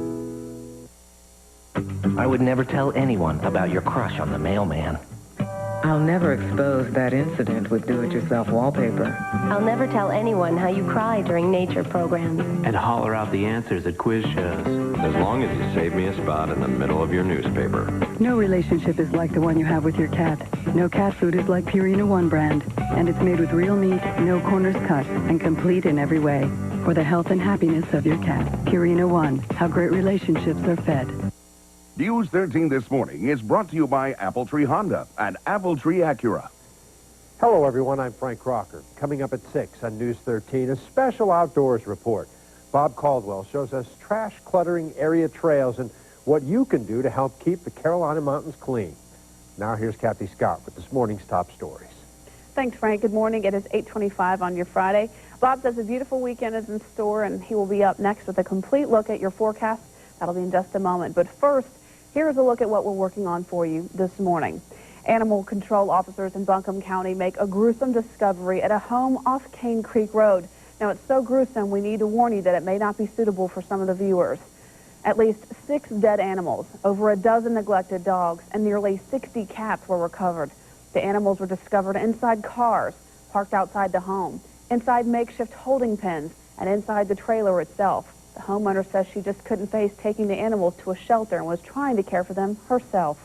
I would never tell anyone about your crush on the mailman. I'll never expose that incident with do-it-yourself wallpaper. I'll never tell anyone how you cry during nature programs. And holler out the answers at quiz shows. As long as you save me a spot in the middle of your newspaper. No relationship is like the one you have with your cat. No cat food is like Purina One brand. And it's made with real meat, no corners cut, and complete in every way. For the health and happiness of your cat. Purina One, how great relationships are fed. News 13 this morning is brought to you by Apple Tree Honda and Apple Tree Acura. Hello, everyone. I'm Frank Crocker. Coming up at 6 on News 13, a special outdoors report. Bob Caldwell shows us trash cluttering area trails and what you can do to help keep the Carolina mountains clean. Now here's Kathy Scott with this morning's top stories. Thanks, Frank. Good morning. It is 8:25 on your Friday. Bob says a beautiful weekend is in store, and he will be up next with a complete look at your forecast. That'll be in just a moment. But first, here's a look at what we're working on for you this morning. Animal control officers in Buncombe County make a gruesome discovery at a home off Cane Creek Road. Now, it's so gruesome, we need to warn you that it may not be suitable for some of the viewers. At least 6 dead animals, over a dozen neglected dogs, and nearly 60 cats were recovered. The animals were discovered inside cars, parked outside the home, inside makeshift holding pens, and inside the trailer itself. The homeowner says she just couldn't face taking the animals to a shelter and was trying to care for them herself.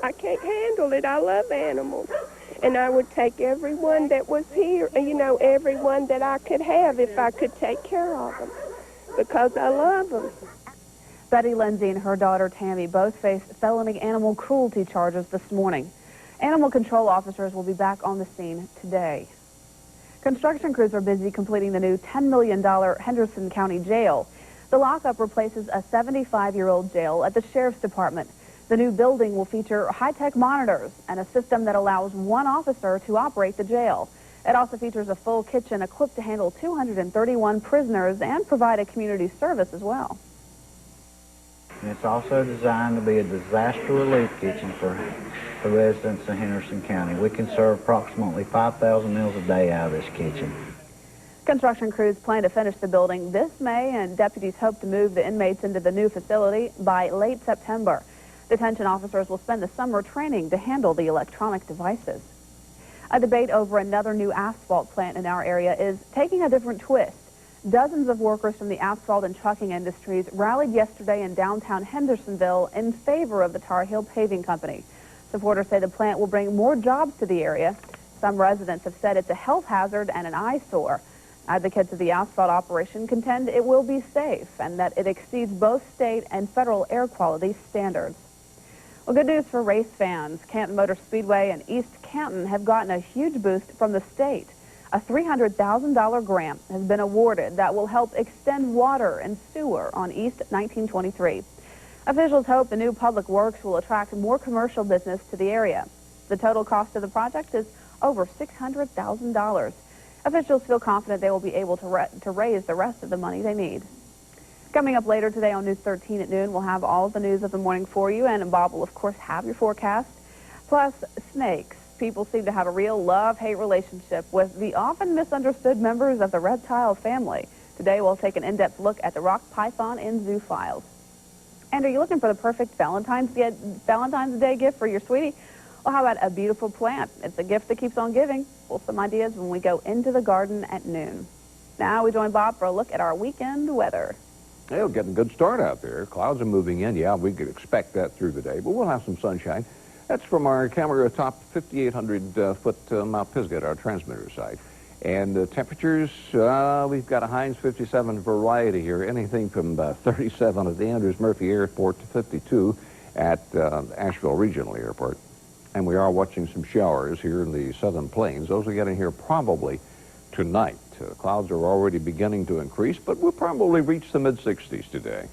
I can't handle it. I love animals. And I would take everyone that was here, everyone that I could have if I could take care of them, because I love them. Betty Lindsay and her daughter Tammy both faced felony animal cruelty charges this morning. Animal control officers will be back on the scene today. Construction crews are busy completing the new $10 million Henderson County Jail. The lockup replaces a 75-year-old jail at the Sheriff's Department. The new building will feature high-tech monitors and a system that allows one officer to operate the jail. It also features a full kitchen equipped to handle 231 prisoners and provide a community service as well. And it's also designed to be a disaster relief kitchen for the residents of Henderson County. We can serve approximately 5,000 meals a day out of this kitchen. Construction crews plan to finish the building this May, and deputies hope to move the inmates into the new facility by late September. Detention officers will spend the summer training to handle the electronic devices. A debate over another new asphalt plant in our area is taking a different twist. Dozens of workers from the asphalt and trucking industries rallied yesterday in downtown Hendersonville in favor of the Tar Heel Paving Company. Supporters say the plant will bring more jobs to the area. Some residents have said it's a health hazard and an eyesore. Advocates of the asphalt operation contend it will be safe and that it exceeds both state and federal air quality standards. Well, good news for race fans. Canton Motor Speedway and East Canton have gotten a huge boost from the state. A $300,000 grant has been awarded that will help extend water and sewer on East 1923. Officials hope the new public works will attract more commercial business to the area. The total cost of the project is over $600,000. Officials feel confident they will be able to raise the rest of the money they need. Coming up later today on News 13 at noon, we'll have all of the news of the morning for you, and Bob will, of course, have your forecast. Plus, snakes. People seem to have a real love-hate relationship with the often misunderstood members of the reptile family. Today, we'll take an in-depth look at the rock python in Zoophiles. And are you looking for the perfect Valentine's Day gift for your sweetie? Well, how about a beautiful plant? It's a gift that keeps on giving. We'll have some ideas when we go into the garden at noon. Now we join Bob for a look at our weekend weather. Hey, we're getting a good start out there. Clouds are moving in. Yeah, we could expect that through the day, but we'll have some sunshine. That's from our camera atop 5,800-foot Mount Pisgah, our transmitter site. And the temperatures, we've got a Heinz 57 variety here, anything from 37 at the Andrews Murphy Airport to 52 at Asheville Regional Airport. And we are watching some showers here in the southern plains. Those are getting here probably tonight. Clouds are already beginning to increase, but we'll probably reach the mid-60s today.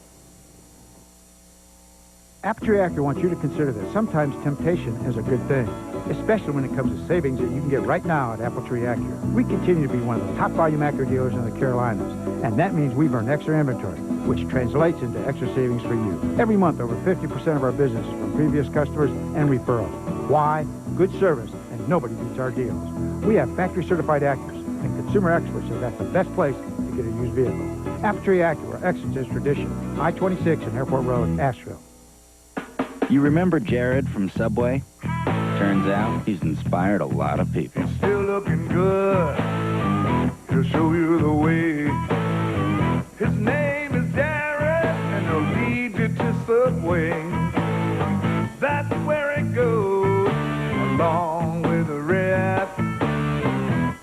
Apple Tree Acura wants you to consider this. Sometimes temptation is a good thing. especially when it comes to savings that you can get right now at Apple Tree Acura. We continue to be one of the top volume Acura dealers in the Carolinas, and that means we've earned extra inventory, which translates into extra savings for you. Every month, over 50% of our business is from previous customers and referrals. Why? Good service, and nobody beats our deals. We have factory-certified Acuras, and consumer experts say that's the best place to get a used vehicle. Apple Tree Acura, excellence is tradition. I-26 and Airport Road, Asheville. You remember Jared from Subway? Turns out he's inspired a lot of people. Still looking good to show you the way. His name is Jared, and he'll lead you to Subway. That's where it goes, along with the rest.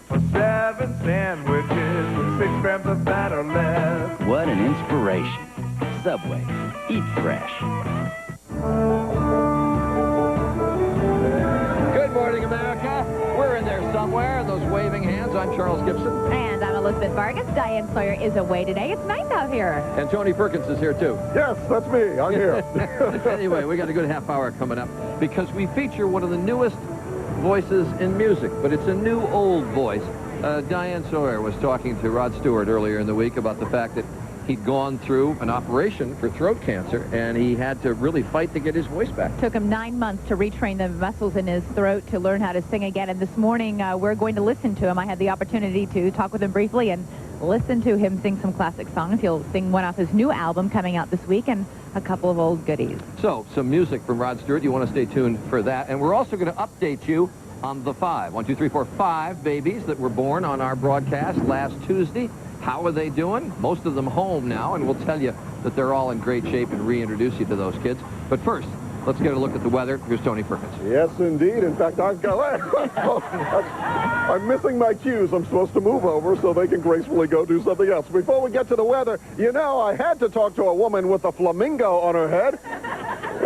For 7 sandwiches with 6 grams of fat or less. What an inspiration. Subway. Eat fresh. Good morning, America. We're in there somewhere, those waving hands. I'm Charles Gibson. And I'm Elizabeth Vargas. Diane Sawyer is away today. It's nice out here. And Tony Perkins is here, too. Yes, that's me. I'm here. Anyway, we got a good half hour coming up because we feature one of the newest voices in music, but it's a new old voice. Diane Sawyer was talking to Rod Stewart earlier in the week about the fact that he'd gone through an operation for throat cancer, and he had to really fight to get his voice back. Took him 9 months to retrain the muscles in his throat to learn how to sing again. And this morning, we're going to listen to him. I had the opportunity to talk with him briefly and listen to him sing some classic songs. He'll sing one off his new album coming out this week and a couple of old goodies. So, some music from Rod Stewart. You want to stay tuned for that. And we're also going to update you on the 5 babies that were born on our broadcast last Tuesday. How are they doing? Most of them home now, and we'll tell you that they're all in great shape and reintroduce you to those kids. But first, let's get a look at the weather. Here's Tony Perkins. Yes, indeed. In fact, I'm missing my cues. I'm supposed to move over so they can gracefully go do something else. Before we get to the weather, you know, I had to talk to a woman with a flamingo on her head.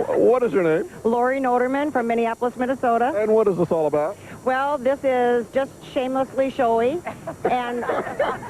What is your name? Lori Noterman from Minneapolis, Minnesota. And what is this all about? Well, this is just shamelessly showy. And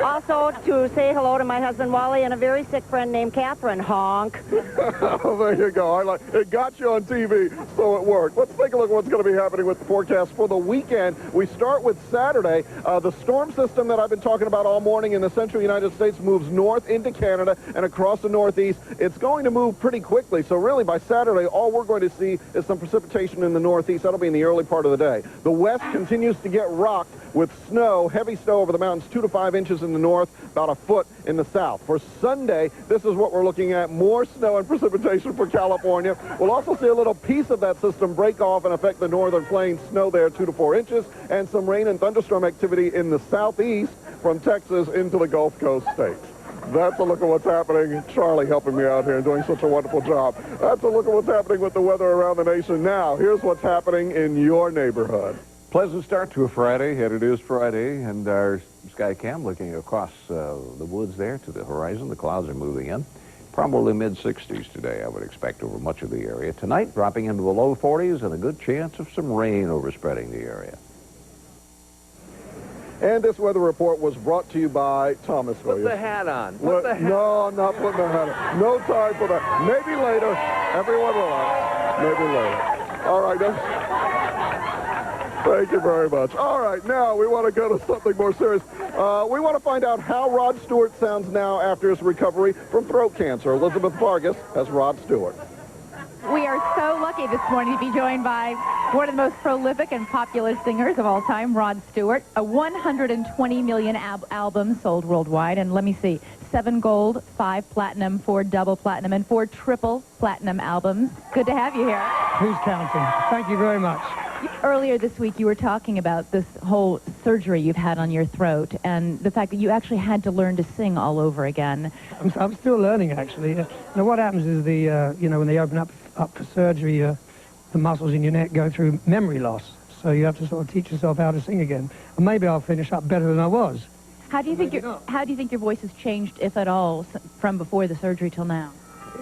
also to say hello to my husband, Wally, and a very sick friend named Catherine. Honk. Oh, there you go. It got you on TV, so it worked. Let's take a look at what's going to be happening with the forecast for the weekend. We start with Saturday. The storm system that I've been talking about all morning in the central United States moves north into Canada and across the northeast. It's going to move pretty quickly, so really by Saturday, all we're going to see is some precipitation in the northeast. That'll be in the early part of the day. The west continues to get rocked with snow, heavy snow over the mountains, 2 to 5 inches in the north, about a foot in the south. For Sunday, this is what we're looking at, more snow and precipitation for California. We'll also see a little piece of that system break off and affect the northern plains, snow there 2 to 4 inches, and some rain and thunderstorm activity in the southeast from Texas into the Gulf Coast states. That's a look at what's happening. Charlie helping me out here and doing such a wonderful job. That's a look at what's happening with the weather around the nation. Now, here's what's happening in your neighborhood. Pleasant start to a Friday, and it is Friday, and our sky cam looking across the woods there to the horizon. The clouds are moving in. Probably mid-60s today, I would expect, over much of the area. Tonight, dropping into the low 40s and a good chance of some rain overspreading the area. And this weather report was brought to you by Thomasville. Put the hat on. No, I'm not putting the hat on. No time for that. Maybe later. Everyone relax. Maybe later. All right, then. Thank you very much. All right, now we want to go to something more serious. We want to find out how Rod Stewart sounds now after his recovery from throat cancer. Elizabeth Vargas has Rod Stewart. We are so lucky this morning to be joined by one of the most prolific and popular singers of all time, Rod Stewart. 120 million albums sold worldwide, and let me see, 7 gold, 5 platinum, 4 double platinum, and 4 triple platinum albums. Good to have you here. Who's counting? Thank you very much. Earlier this week, you were talking about this whole surgery you've had on your throat and the fact that you actually had to learn to sing all over again. I'm still learning, actually. Now, what happens is when they open up for surgery, the muscles in your neck go through memory loss. So you have to sort of teach yourself how to sing again. And maybe I'll finish up better than I was. How do you think your voice has changed, if at all, from before the surgery till now?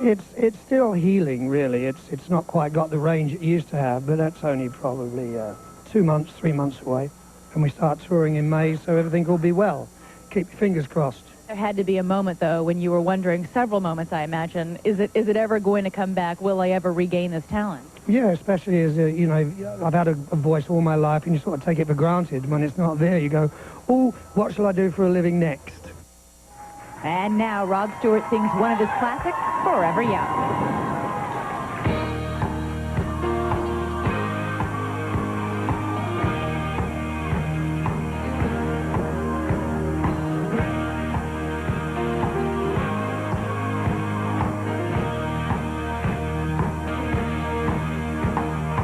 It's still healing, really. It's not quite got the range it used to have, but that's only probably 2 months, 3 months away. And we start touring in May, so everything will be well. Keep your fingers crossed. There had to be a moment, though, when you were wondering, several moments, I imagine, is it ever going to come back? Will I ever regain this talent? Yeah, especially as, you know, I've had a voice all my life, and you sort of take it for granted. When it's not there, you go, oh, what shall I do for a living next? And now Rod Stewart sings one of his classics, Forever Young.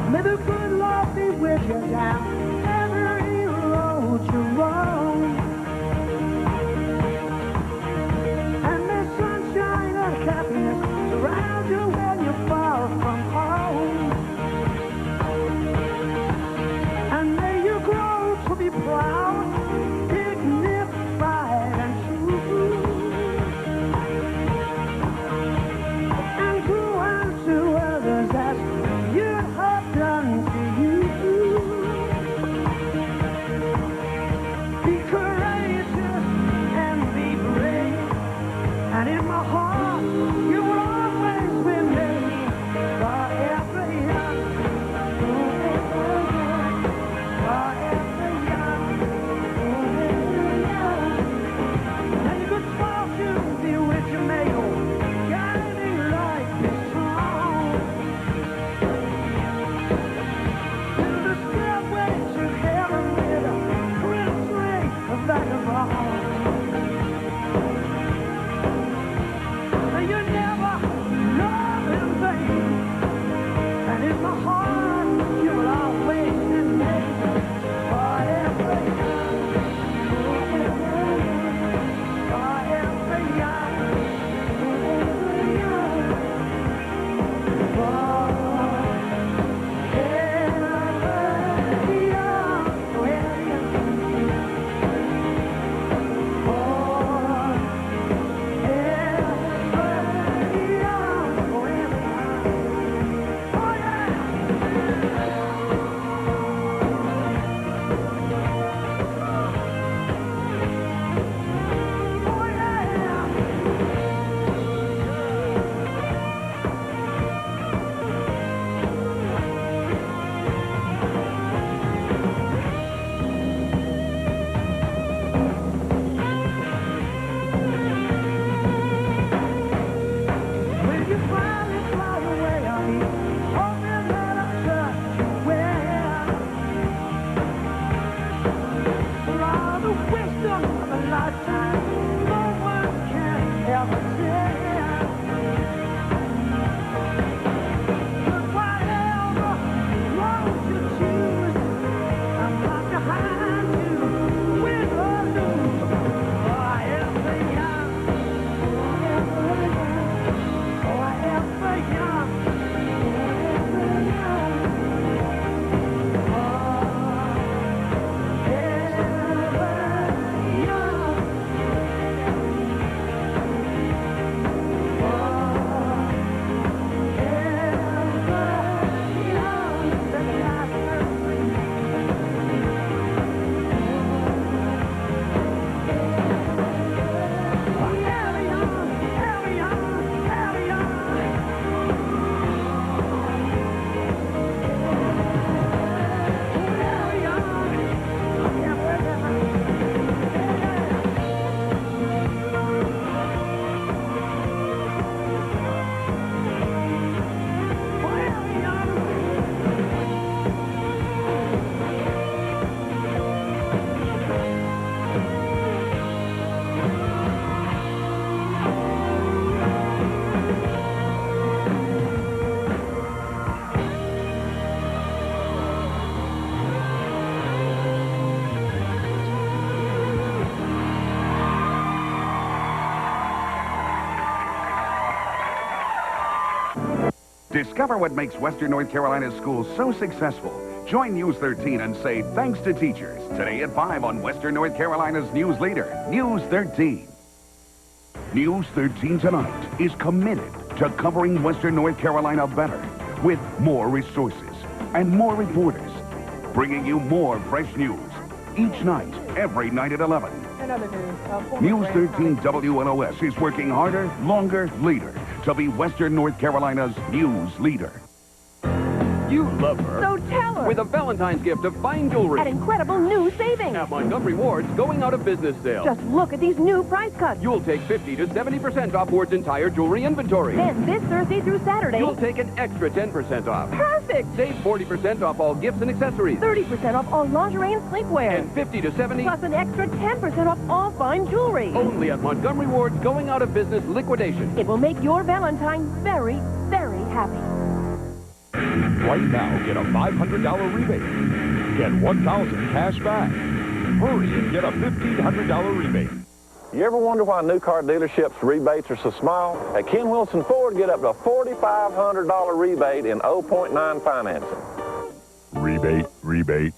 May the good Lord be with you down every road you roam. And may sunshine and happiness surround you when you're far from home. And may you grow to be proud, dignified and true. And do unto others as you have done to you. Be courageous and be brave, and in my heart you will always remain forever young, forever young, forever young, forever young. May good fortune be with you, may your guiding light be strong. Till the stairway to heaven with a prince ring of vagabond. May you never love in vain, and in my heart you will always remain forever young, forever young, forever young, When you finally fly away, I'll be hoping that I'll touch you well. For all the wisdom of a lifetime, no one can ever tell. But whatever road you choose, I'm not behind you, win or lose. Forever young, forever young. Forever young, forever young, Discover what makes Western North Carolina's schools so successful. Join News 13 and say thanks to teachers. Today at 5 on Western North Carolina's News Leader, News 13. News 13 tonight is committed to covering Western North Carolina better with more resources and more reporters, bringing you more fresh news each night, every night at 11. In other news, News 13 WNOS is working harder, longer, later to be Western North Carolina's news leader. You love her. So tell her. With a Valentine's gift of fine jewelry. At incredible new savings. At Montgomery Ward's going out of business sale. Just look at these new price cuts. You'll take 50 to 70% off Ward's entire jewelry inventory. Then this Thursday through Saturday. You'll take an extra 10% off. Perfect. Save 40% off all gifts and accessories. 30% off all lingerie and sleepwear. And 50 to 70. Plus an extra 10% off all fine jewelry. Only at Montgomery Ward's going out of business liquidation. It will make your Valentine very, very happy. Right now, get a $500 rebate. Get $1,000 cash back. Hurry and get a $1,500 rebate. You ever wonder why new car dealerships' rebates are so small? At Ken Wilson Ford, get up to a $4,500 rebate in 0.9 financing. Rebate, rebate.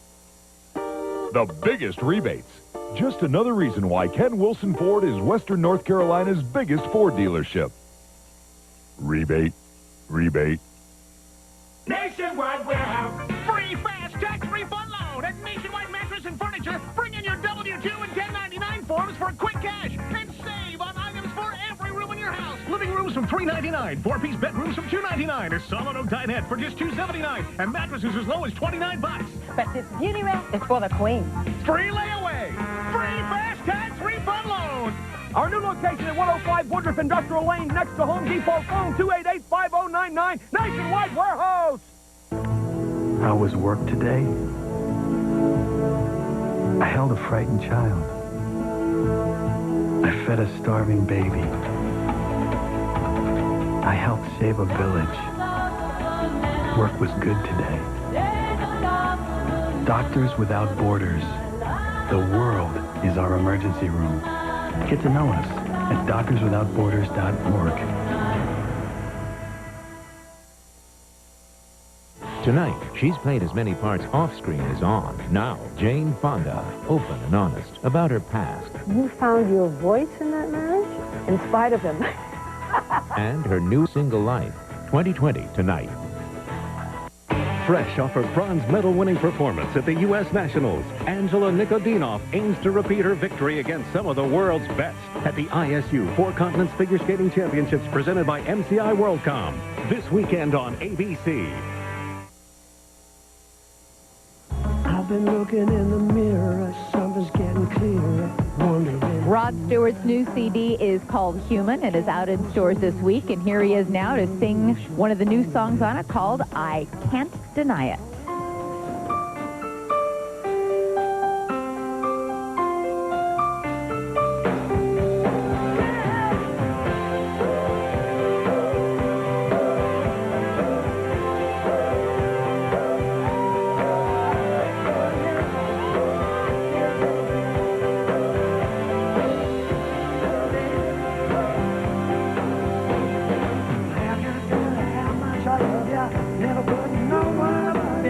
The biggest rebates. Just another reason why Ken Wilson Ford is Western North Carolina's biggest Ford dealership. Rebate, rebate. Nationwide Warehouse. Free fast tax refund loan at Nationwide Mattress and Furniture. Bring in your W-2 and 1099 forms for quick cash and save on items for every room in your house. Living rooms from $399, four-piece bedrooms from $299, a solid oak dinette for just $279, and mattresses as low as $29. But this beauty rest is for the queen. Free layaway. Free fast tax refund loan. Our new location at 105 Woodruff Industrial Lane next to Home Depot. Phone 288-5099. Nationwide Warehouse. How was work today? I held a frightened child. I fed a starving baby. I helped save a village. Work was good today. Doctors Without Borders. The world is our emergency room. Get to know us at doctorswithoutborders.org. Tonight, she's played as many parts off-screen as on. Now, Jane Fonda, open and honest about her past You found your voice in that marriage? In spite of him. and her new single life. 2020 tonight. Fresh off her bronze medal-winning performance at the U.S. Nationals, Angela Nikodinov aims to repeat her victory against some of the world's best at the ISU Four Continents Figure Skating Championships presented by MCI WorldCom. This weekend on ABC. I've been looking in the mirror, something's getting clearer, wondering. Rod Stewart's new CD is called Human. It is out in stores this week, and here he is now to sing one of the new songs on it called I Can't Deny It. Never put no one above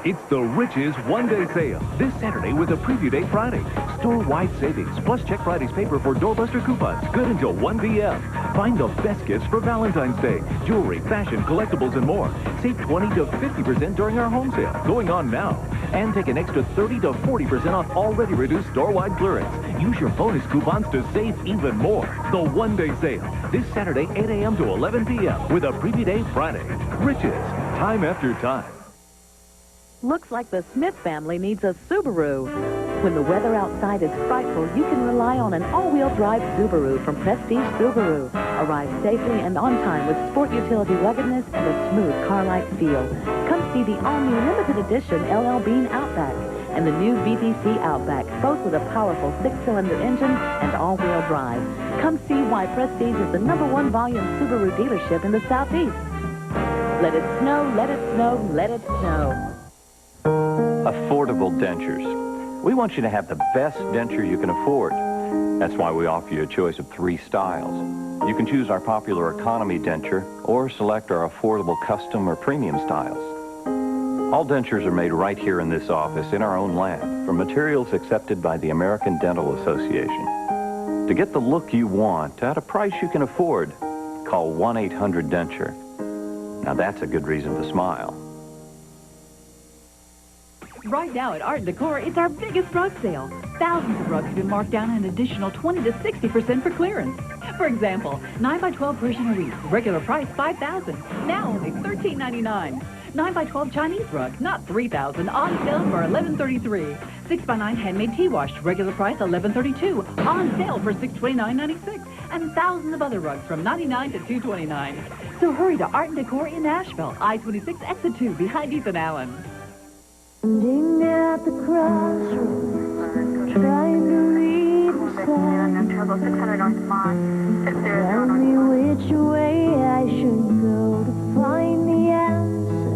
It's the Riches one-day sale this Saturday with a preview day Friday. Store-wide savings plus Check Friday's paper for doorbuster coupons good until 1 p.m. Find the best gifts for Valentine's Day. Jewelry, fashion, collectibles, and more. Save 20 to 50% during our home sale going on now. And take an extra 30 to 40% off already reduced store-wide clearance. Use your bonus coupons to save even more. The one-day sale this Saturday 8 a.m. to 11 p.m. with a preview day Friday. Riches, time after time. Looks like the Smith family needs a Subaru. When the weather outside is frightful, you can rely on an all-wheel drive Subaru from Prestige Subaru. Arrive safely and on time with sport utility ruggedness and a smooth car-like feel. Come see the all-new limited edition LL Bean Outback and the new VTC Outback, both with a powerful 6-cylinder engine and all-wheel drive. Come see why Prestige is the #1 volume Subaru dealership in the Southeast. Let it snow, let it snow, let it snow. Affordable dentures. We want you to have the best denture you can afford. That's why we offer you a choice of 3 styles. You can choose our popular economy denture or select our affordable custom or premium styles. All dentures are made right here in this office in our own lab from materials accepted by the American Dental Association. To get the look you want at a price you can afford, call 1-800-DENTURE. Now that's a good reason to smile. Right now at Art Decor, it's our biggest rug sale. Thousands of rugs have been marked down an additional 20 to 60% for clearance. For example, 9x12 Persian Reef, regular price $5,000, now only $13.99. 9x12 Chinese rug, not $3,000, on sale for $11.33. 6x9 handmade tea wash, regular price $11.32, on sale for $629.96. And thousands of other rugs from $99 to $229. So hurry to Art Decor in Nashville, I-26 exit 2 behind Ethan Allen. Standing at the crossroads, trying to read the sign. Tell me which way I should go to find the answer.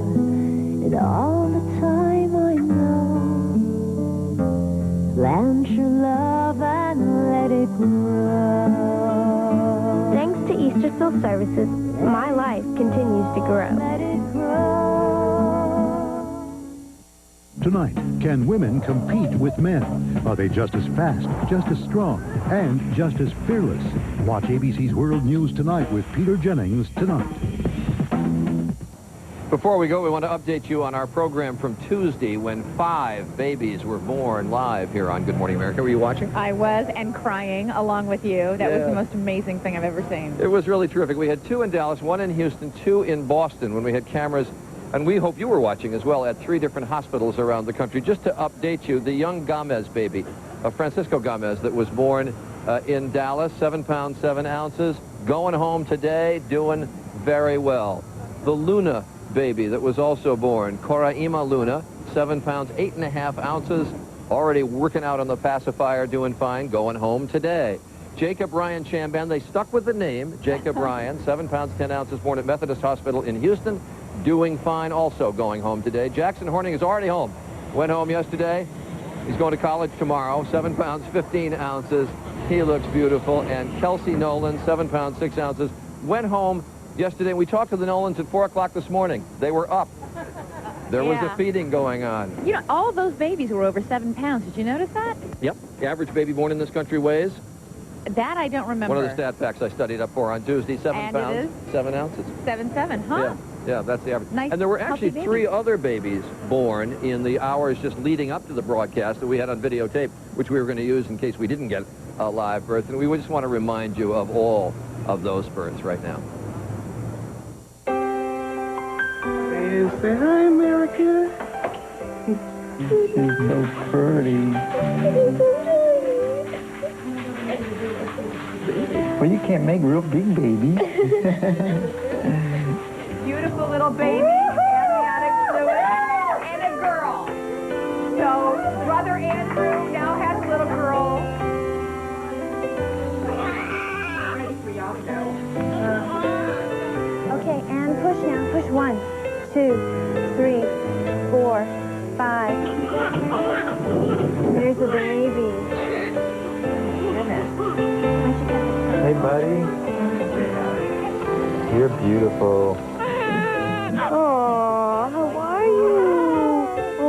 And all the time I know, plant your love and let it grow. Thanks to Easter Silk Services, my life continues to grow. Let it grow. Tonight, can women compete with men? Are they just as fast, just as strong, and just as fearless? Watch ABC's World News Tonight with Peter Jennings tonight. Before we go, we want to update you on our program from Tuesday when 5 babies were born live here on Good Morning America. Were you watching? I was, and crying along with you. That was the most amazing thing I've ever seen. It was really terrific. We had 2 in Dallas, 1 in Houston, 2 in Boston when we had cameras. And we hope you were watching as well at 3 different hospitals around the country. Just to update you, the young Gomez baby, Francisco Gomez, that was born in Dallas, 7 pounds, 7 ounces, going home today, doing very well. The Luna baby that was also born, Coraima Luna, 7 pounds, 8.5 ounces, already working out on the pacifier, doing fine, going home today. Jacob Ryan Chamban, they stuck with the name, Jacob Ryan, 7 pounds, 10 ounces, born at Methodist Hospital in Houston, doing fine, also going home today. Jackson Horning is already home. Went home yesterday. He's going to college tomorrow, 7 pounds, 15 ounces. He looks beautiful. And Kelsey Nolan, 7 pounds, 6 ounces, went home yesterday. We talked to the Nolans at 4 o'clock this morning. They were up. There was a feeding going on. You know, all those babies were over 7 pounds. Did you notice that? Yep. The average baby born in this country weighs? That I don't remember. One of the stat facts I studied up for on Tuesday, 7 pounds, 7 ounces. 7'7", huh? Yeah, that's the average. Nice, and there were actually healthy 3 baby. other babies born in the hours just leading up to the broadcast that we had on videotape, which we were going to use in case we didn't get a live birth. And we just want to remind you of all of those births right now. Say hi, America. She's so pretty. Well, you can't make real big babies. Beautiful little baby, amniotic fluid, and a girl. So, brother Andrew now has a little girl. Ready for y'all to go. Okay, and push now. Push 1, 2, 3, 4, 5. There's the baby. Goodness. Hey, buddy. You're beautiful. Oh, how are you? Oh,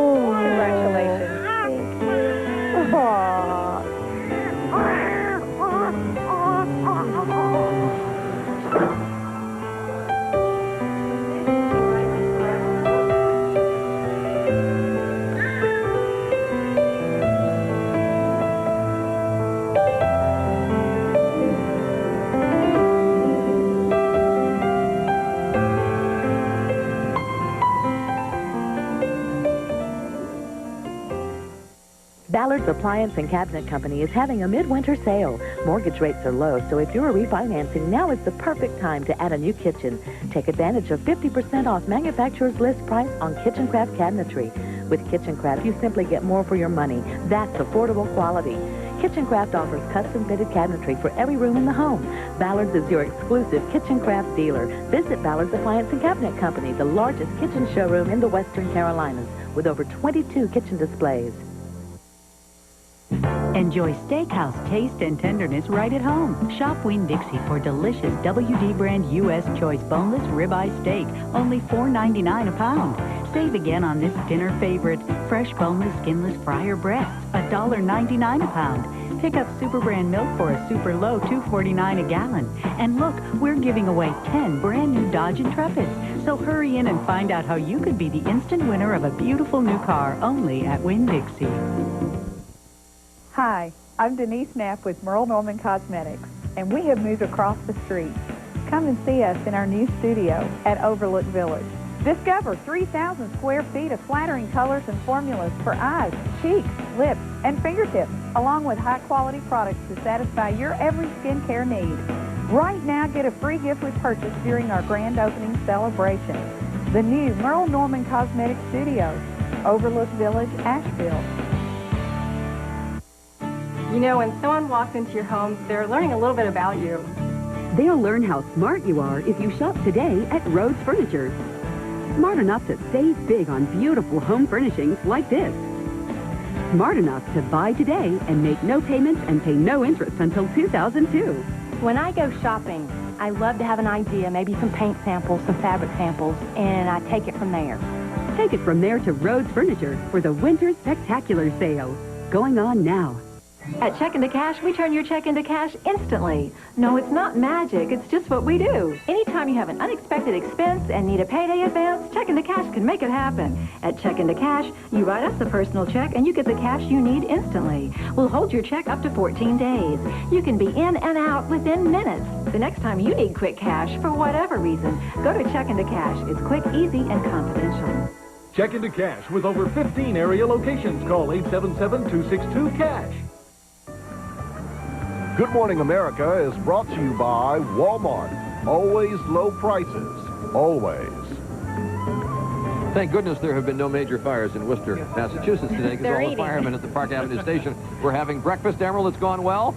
Ballard's Appliance and Cabinet Company is having a midwinter sale. Mortgage rates are low, so if you're refinancing, now is the perfect time to add a new kitchen. Take advantage of 50% off manufacturer's list price on KitchenCraft cabinetry. With KitchenCraft, you simply get more for your money. That's affordable quality. KitchenCraft offers custom-fitted cabinetry for every room in the home. Ballard's is your exclusive KitchenCraft dealer. Visit Ballard's Appliance and Cabinet Company, the largest kitchen showroom in the Western Carolinas, with over 22 kitchen displays. Enjoy steakhouse taste and tenderness right at home. Shop Winn-Dixie for delicious WD brand U.S. Choice boneless ribeye steak, only $4.99 a pound. Save again on this dinner favorite, fresh boneless skinless fryer breasts, $1.99 a pound. Pick up Super Brand milk for a super low $2.49 a gallon. And look, we're giving away 10 brand new Dodge Intrepids. So hurry in and find out how you could be the instant winner of a beautiful new car only at Winn-Dixie. Hi, I'm Denise Knapp with Merle Norman Cosmetics, and we have moved across the street. Come and see us in our new studio at Overlook Village. Discover 3,000 square feet of flattering colors and formulas for eyes, cheeks, lips, and fingertips, along with high-quality products to satisfy your every skincare need. Right now, get a free gift with purchase during our grand opening celebration. The new Merle Norman Cosmetics Studios, Overlook Village, Asheville. You know, when someone walks into your home, they're learning a little bit about you. They'll learn how smart you are if you shop today at Rhodes Furniture. Smart enough to save big on beautiful home furnishings like this. Smart enough to buy today and make no payments and pay no interest until 2002. When I go shopping, I love to have an idea, maybe some paint samples, some fabric samples, and I take it from there. Take it from there to Rhodes Furniture for the Winter Spectacular Sale, going on now. At Check into Cash, we turn your check into cash instantly. No, it's not magic. It's just what we do. Anytime you have an unexpected expense and need a payday advance, Check into Cash can make it happen. At Check into Cash, you write us a personal check and you get the cash you need instantly. We'll hold your check up to 14 days. You can be in and out within minutes. The next time you need quick cash, for whatever reason, go to Check into Cash. It's quick, easy, and confidential. Check into Cash with over 15 area locations. Call 877-262-CASH. Good Morning America is brought to you by Walmart. Always low prices. Always. Thank goodness there have been no major fires in Worcester, Massachusetts today, because all the firemen at the Park Avenue station were having breakfast. Emerald, it's gone well?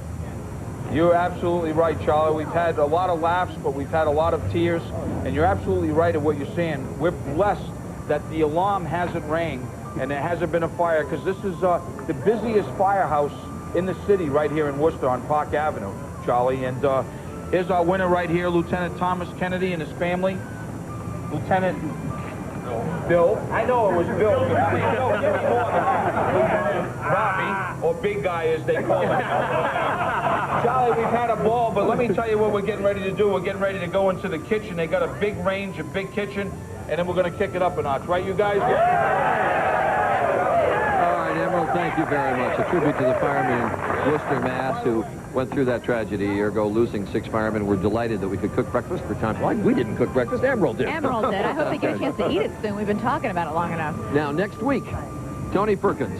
You're absolutely right, Charlie. We've had a lot of laughs, but we've had a lot of tears. And you're absolutely right in what you're saying. We're blessed that the alarm hasn't rang and there hasn't been a fire, because this is the busiest firehouse in the city right here in Worcester on Park Avenue, Charlie. And here's our winner right here, Lieutenant Thomas Kennedy and his family. Lieutenant Bill. I know it was Bill. Robbie, or Big Guy as they call him. Charlie, we've had a ball, but let me tell you what we're getting ready to do. We're getting ready to go into the kitchen. They got a big range, a big kitchen, and then we're going to kick it up a notch. Right, you guys? Emerald, thank you very much. A tribute to the firemen in Worcester, Mass, who went through that tragedy a year ago, losing 6 firemen. We're delighted that we could cook breakfast for Tom. Why? We didn't cook breakfast. Emerald did. Emerald did. I hope they get a chance to eat it soon. We've been talking about it long enough. Now, next week, Tony Perkins,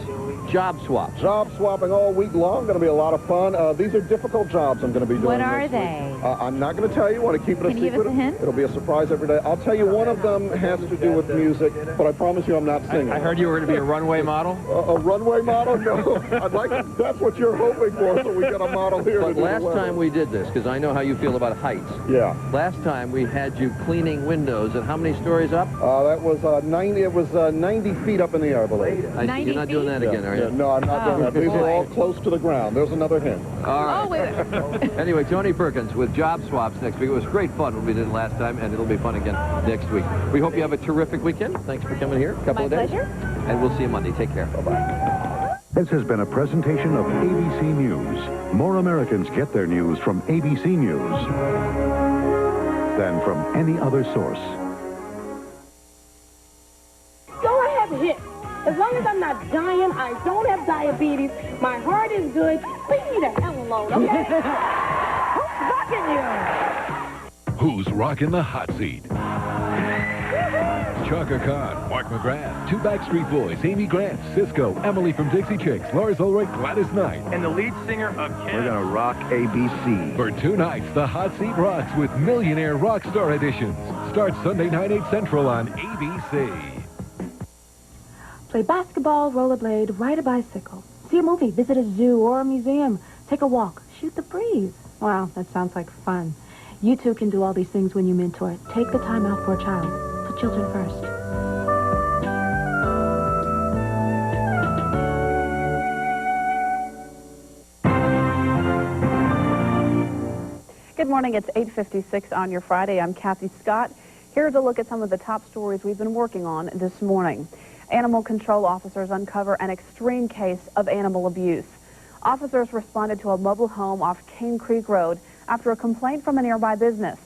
job swap. Job swapping all week long. Going to be a lot of fun. These are difficult jobs I'm going to be doing. What are they? I'm not going to tell you. I want to keep it a secret. Can you give us a hint? It'll be a surprise every day. I'll tell you one of them has to do with music, but I promise you I'm not singing. I heard you were going to be a runway model. A runway model? No. That's what you're hoping for, so we get a model here. But last time we did this, because I know how you feel about heights. Yeah. Last time we had you cleaning windows, and how many stories up? That was 90. It was 90 feet up in the air, I believe. You're not doing that again, are you? No, I'm not doing that. These are all close to the ground. There's another hint. All right. Anyway, Tony Perkins with job swaps next week. It was great fun when we did it last time, and it'll be fun again next week. We hope you have a terrific weekend. Thanks for coming here. A couple of days. My pleasure. And we'll see you Monday. Take care. Bye-bye. This has been a presentation of ABC News. More Americans get their news from ABC News than from any other source. Go ahead, hit. As long as I'm not dying, I don't have diabetes, my heart is good, leave me the hell alone, okay? Who's rocking you? Who's rocking the hot seat? Chaka Khan, Mark McGrath, two Backstreet Boys, Amy Grant, Cisco, Emily from Dixie Chicks, Lars Ulrich, Gladys Knight. And the lead singer of Kiss. We're gonna rock ABC. For 2 nights, the Hot Seat rocks with Millionaire Rockstar editions. Starts Sunday night, 8 Central on ABC. Play basketball, rollerblade, ride a bicycle, see a movie, visit a zoo or a museum, take a walk, shoot the breeze. Wow, that sounds like fun. You too can do all these things when you mentor. Take the time out for a child. Put children first. Good morning. It's 8:56 on your Friday. I'm Kathy Scott. Here's a look at some of the top stories we've been working on this morning. Animal control officers uncover an extreme case of animal abuse. Officers responded to a mobile home off Cane Creek Road after a complaint from a nearby business.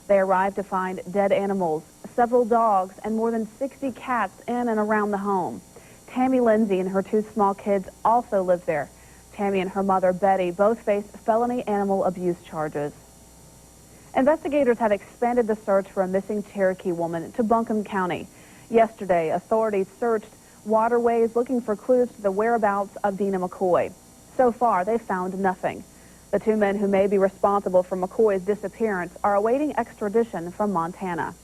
They arrived to find dead animals, several dogs, and more than 60 cats in and around the home. Tammy Lindsay and her 2 small kids also live there. Tammy and her mother, Betty, both face felony animal abuse charges. Investigators have expanded the search for a missing Cherokee woman to Buncombe County. Yesterday, authorities searched waterways looking for clues to the whereabouts of Dina McCoy. So far, they found nothing. The 2 men who may be responsible for McCoy's disappearance are awaiting extradition from Montana.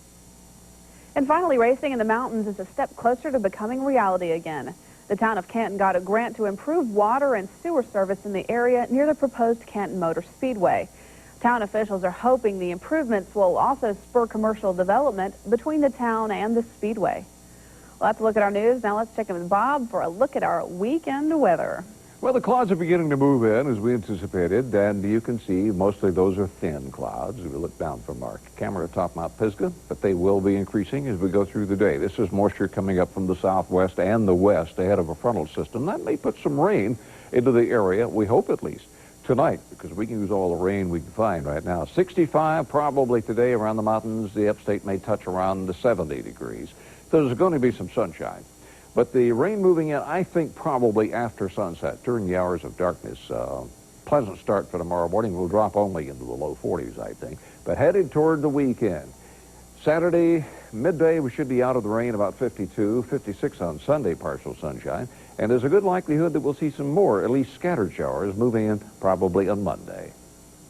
And finally, racing in the mountains is a step closer to becoming reality again. The town of Canton got a grant to improve water and sewer service in the area near the proposed Canton Motor Speedway. Town officials are hoping the improvements will also spur commercial development between the town and the speedway. Well, that's a look at our news. Now let's check in with Bob for a look at our weekend weather. Well, the clouds are beginning to move in as we anticipated, and you can see mostly those are thin clouds as we look down from our camera atop Mount Pisgah, but they will be increasing as we go through the day. This is moisture coming up from the southwest and the west ahead of a frontal system. That may put some rain into the area, we hope at least, tonight, because we can use all the rain we can find right now. 65 probably today around the mountains. The upstate may touch around the 70 degrees. So there's going to be some sunshine. But the rain moving in, I think, probably after sunset, during the hours of darkness. Pleasant start for tomorrow morning. We'll drop only into the low 40s, I think. But headed toward the weekend. Saturday, midday, we should be out of the rain, about 52, 56 on Sunday, partial sunshine. And there's a good likelihood that we'll see some more, at least scattered showers, moving in probably on Monday.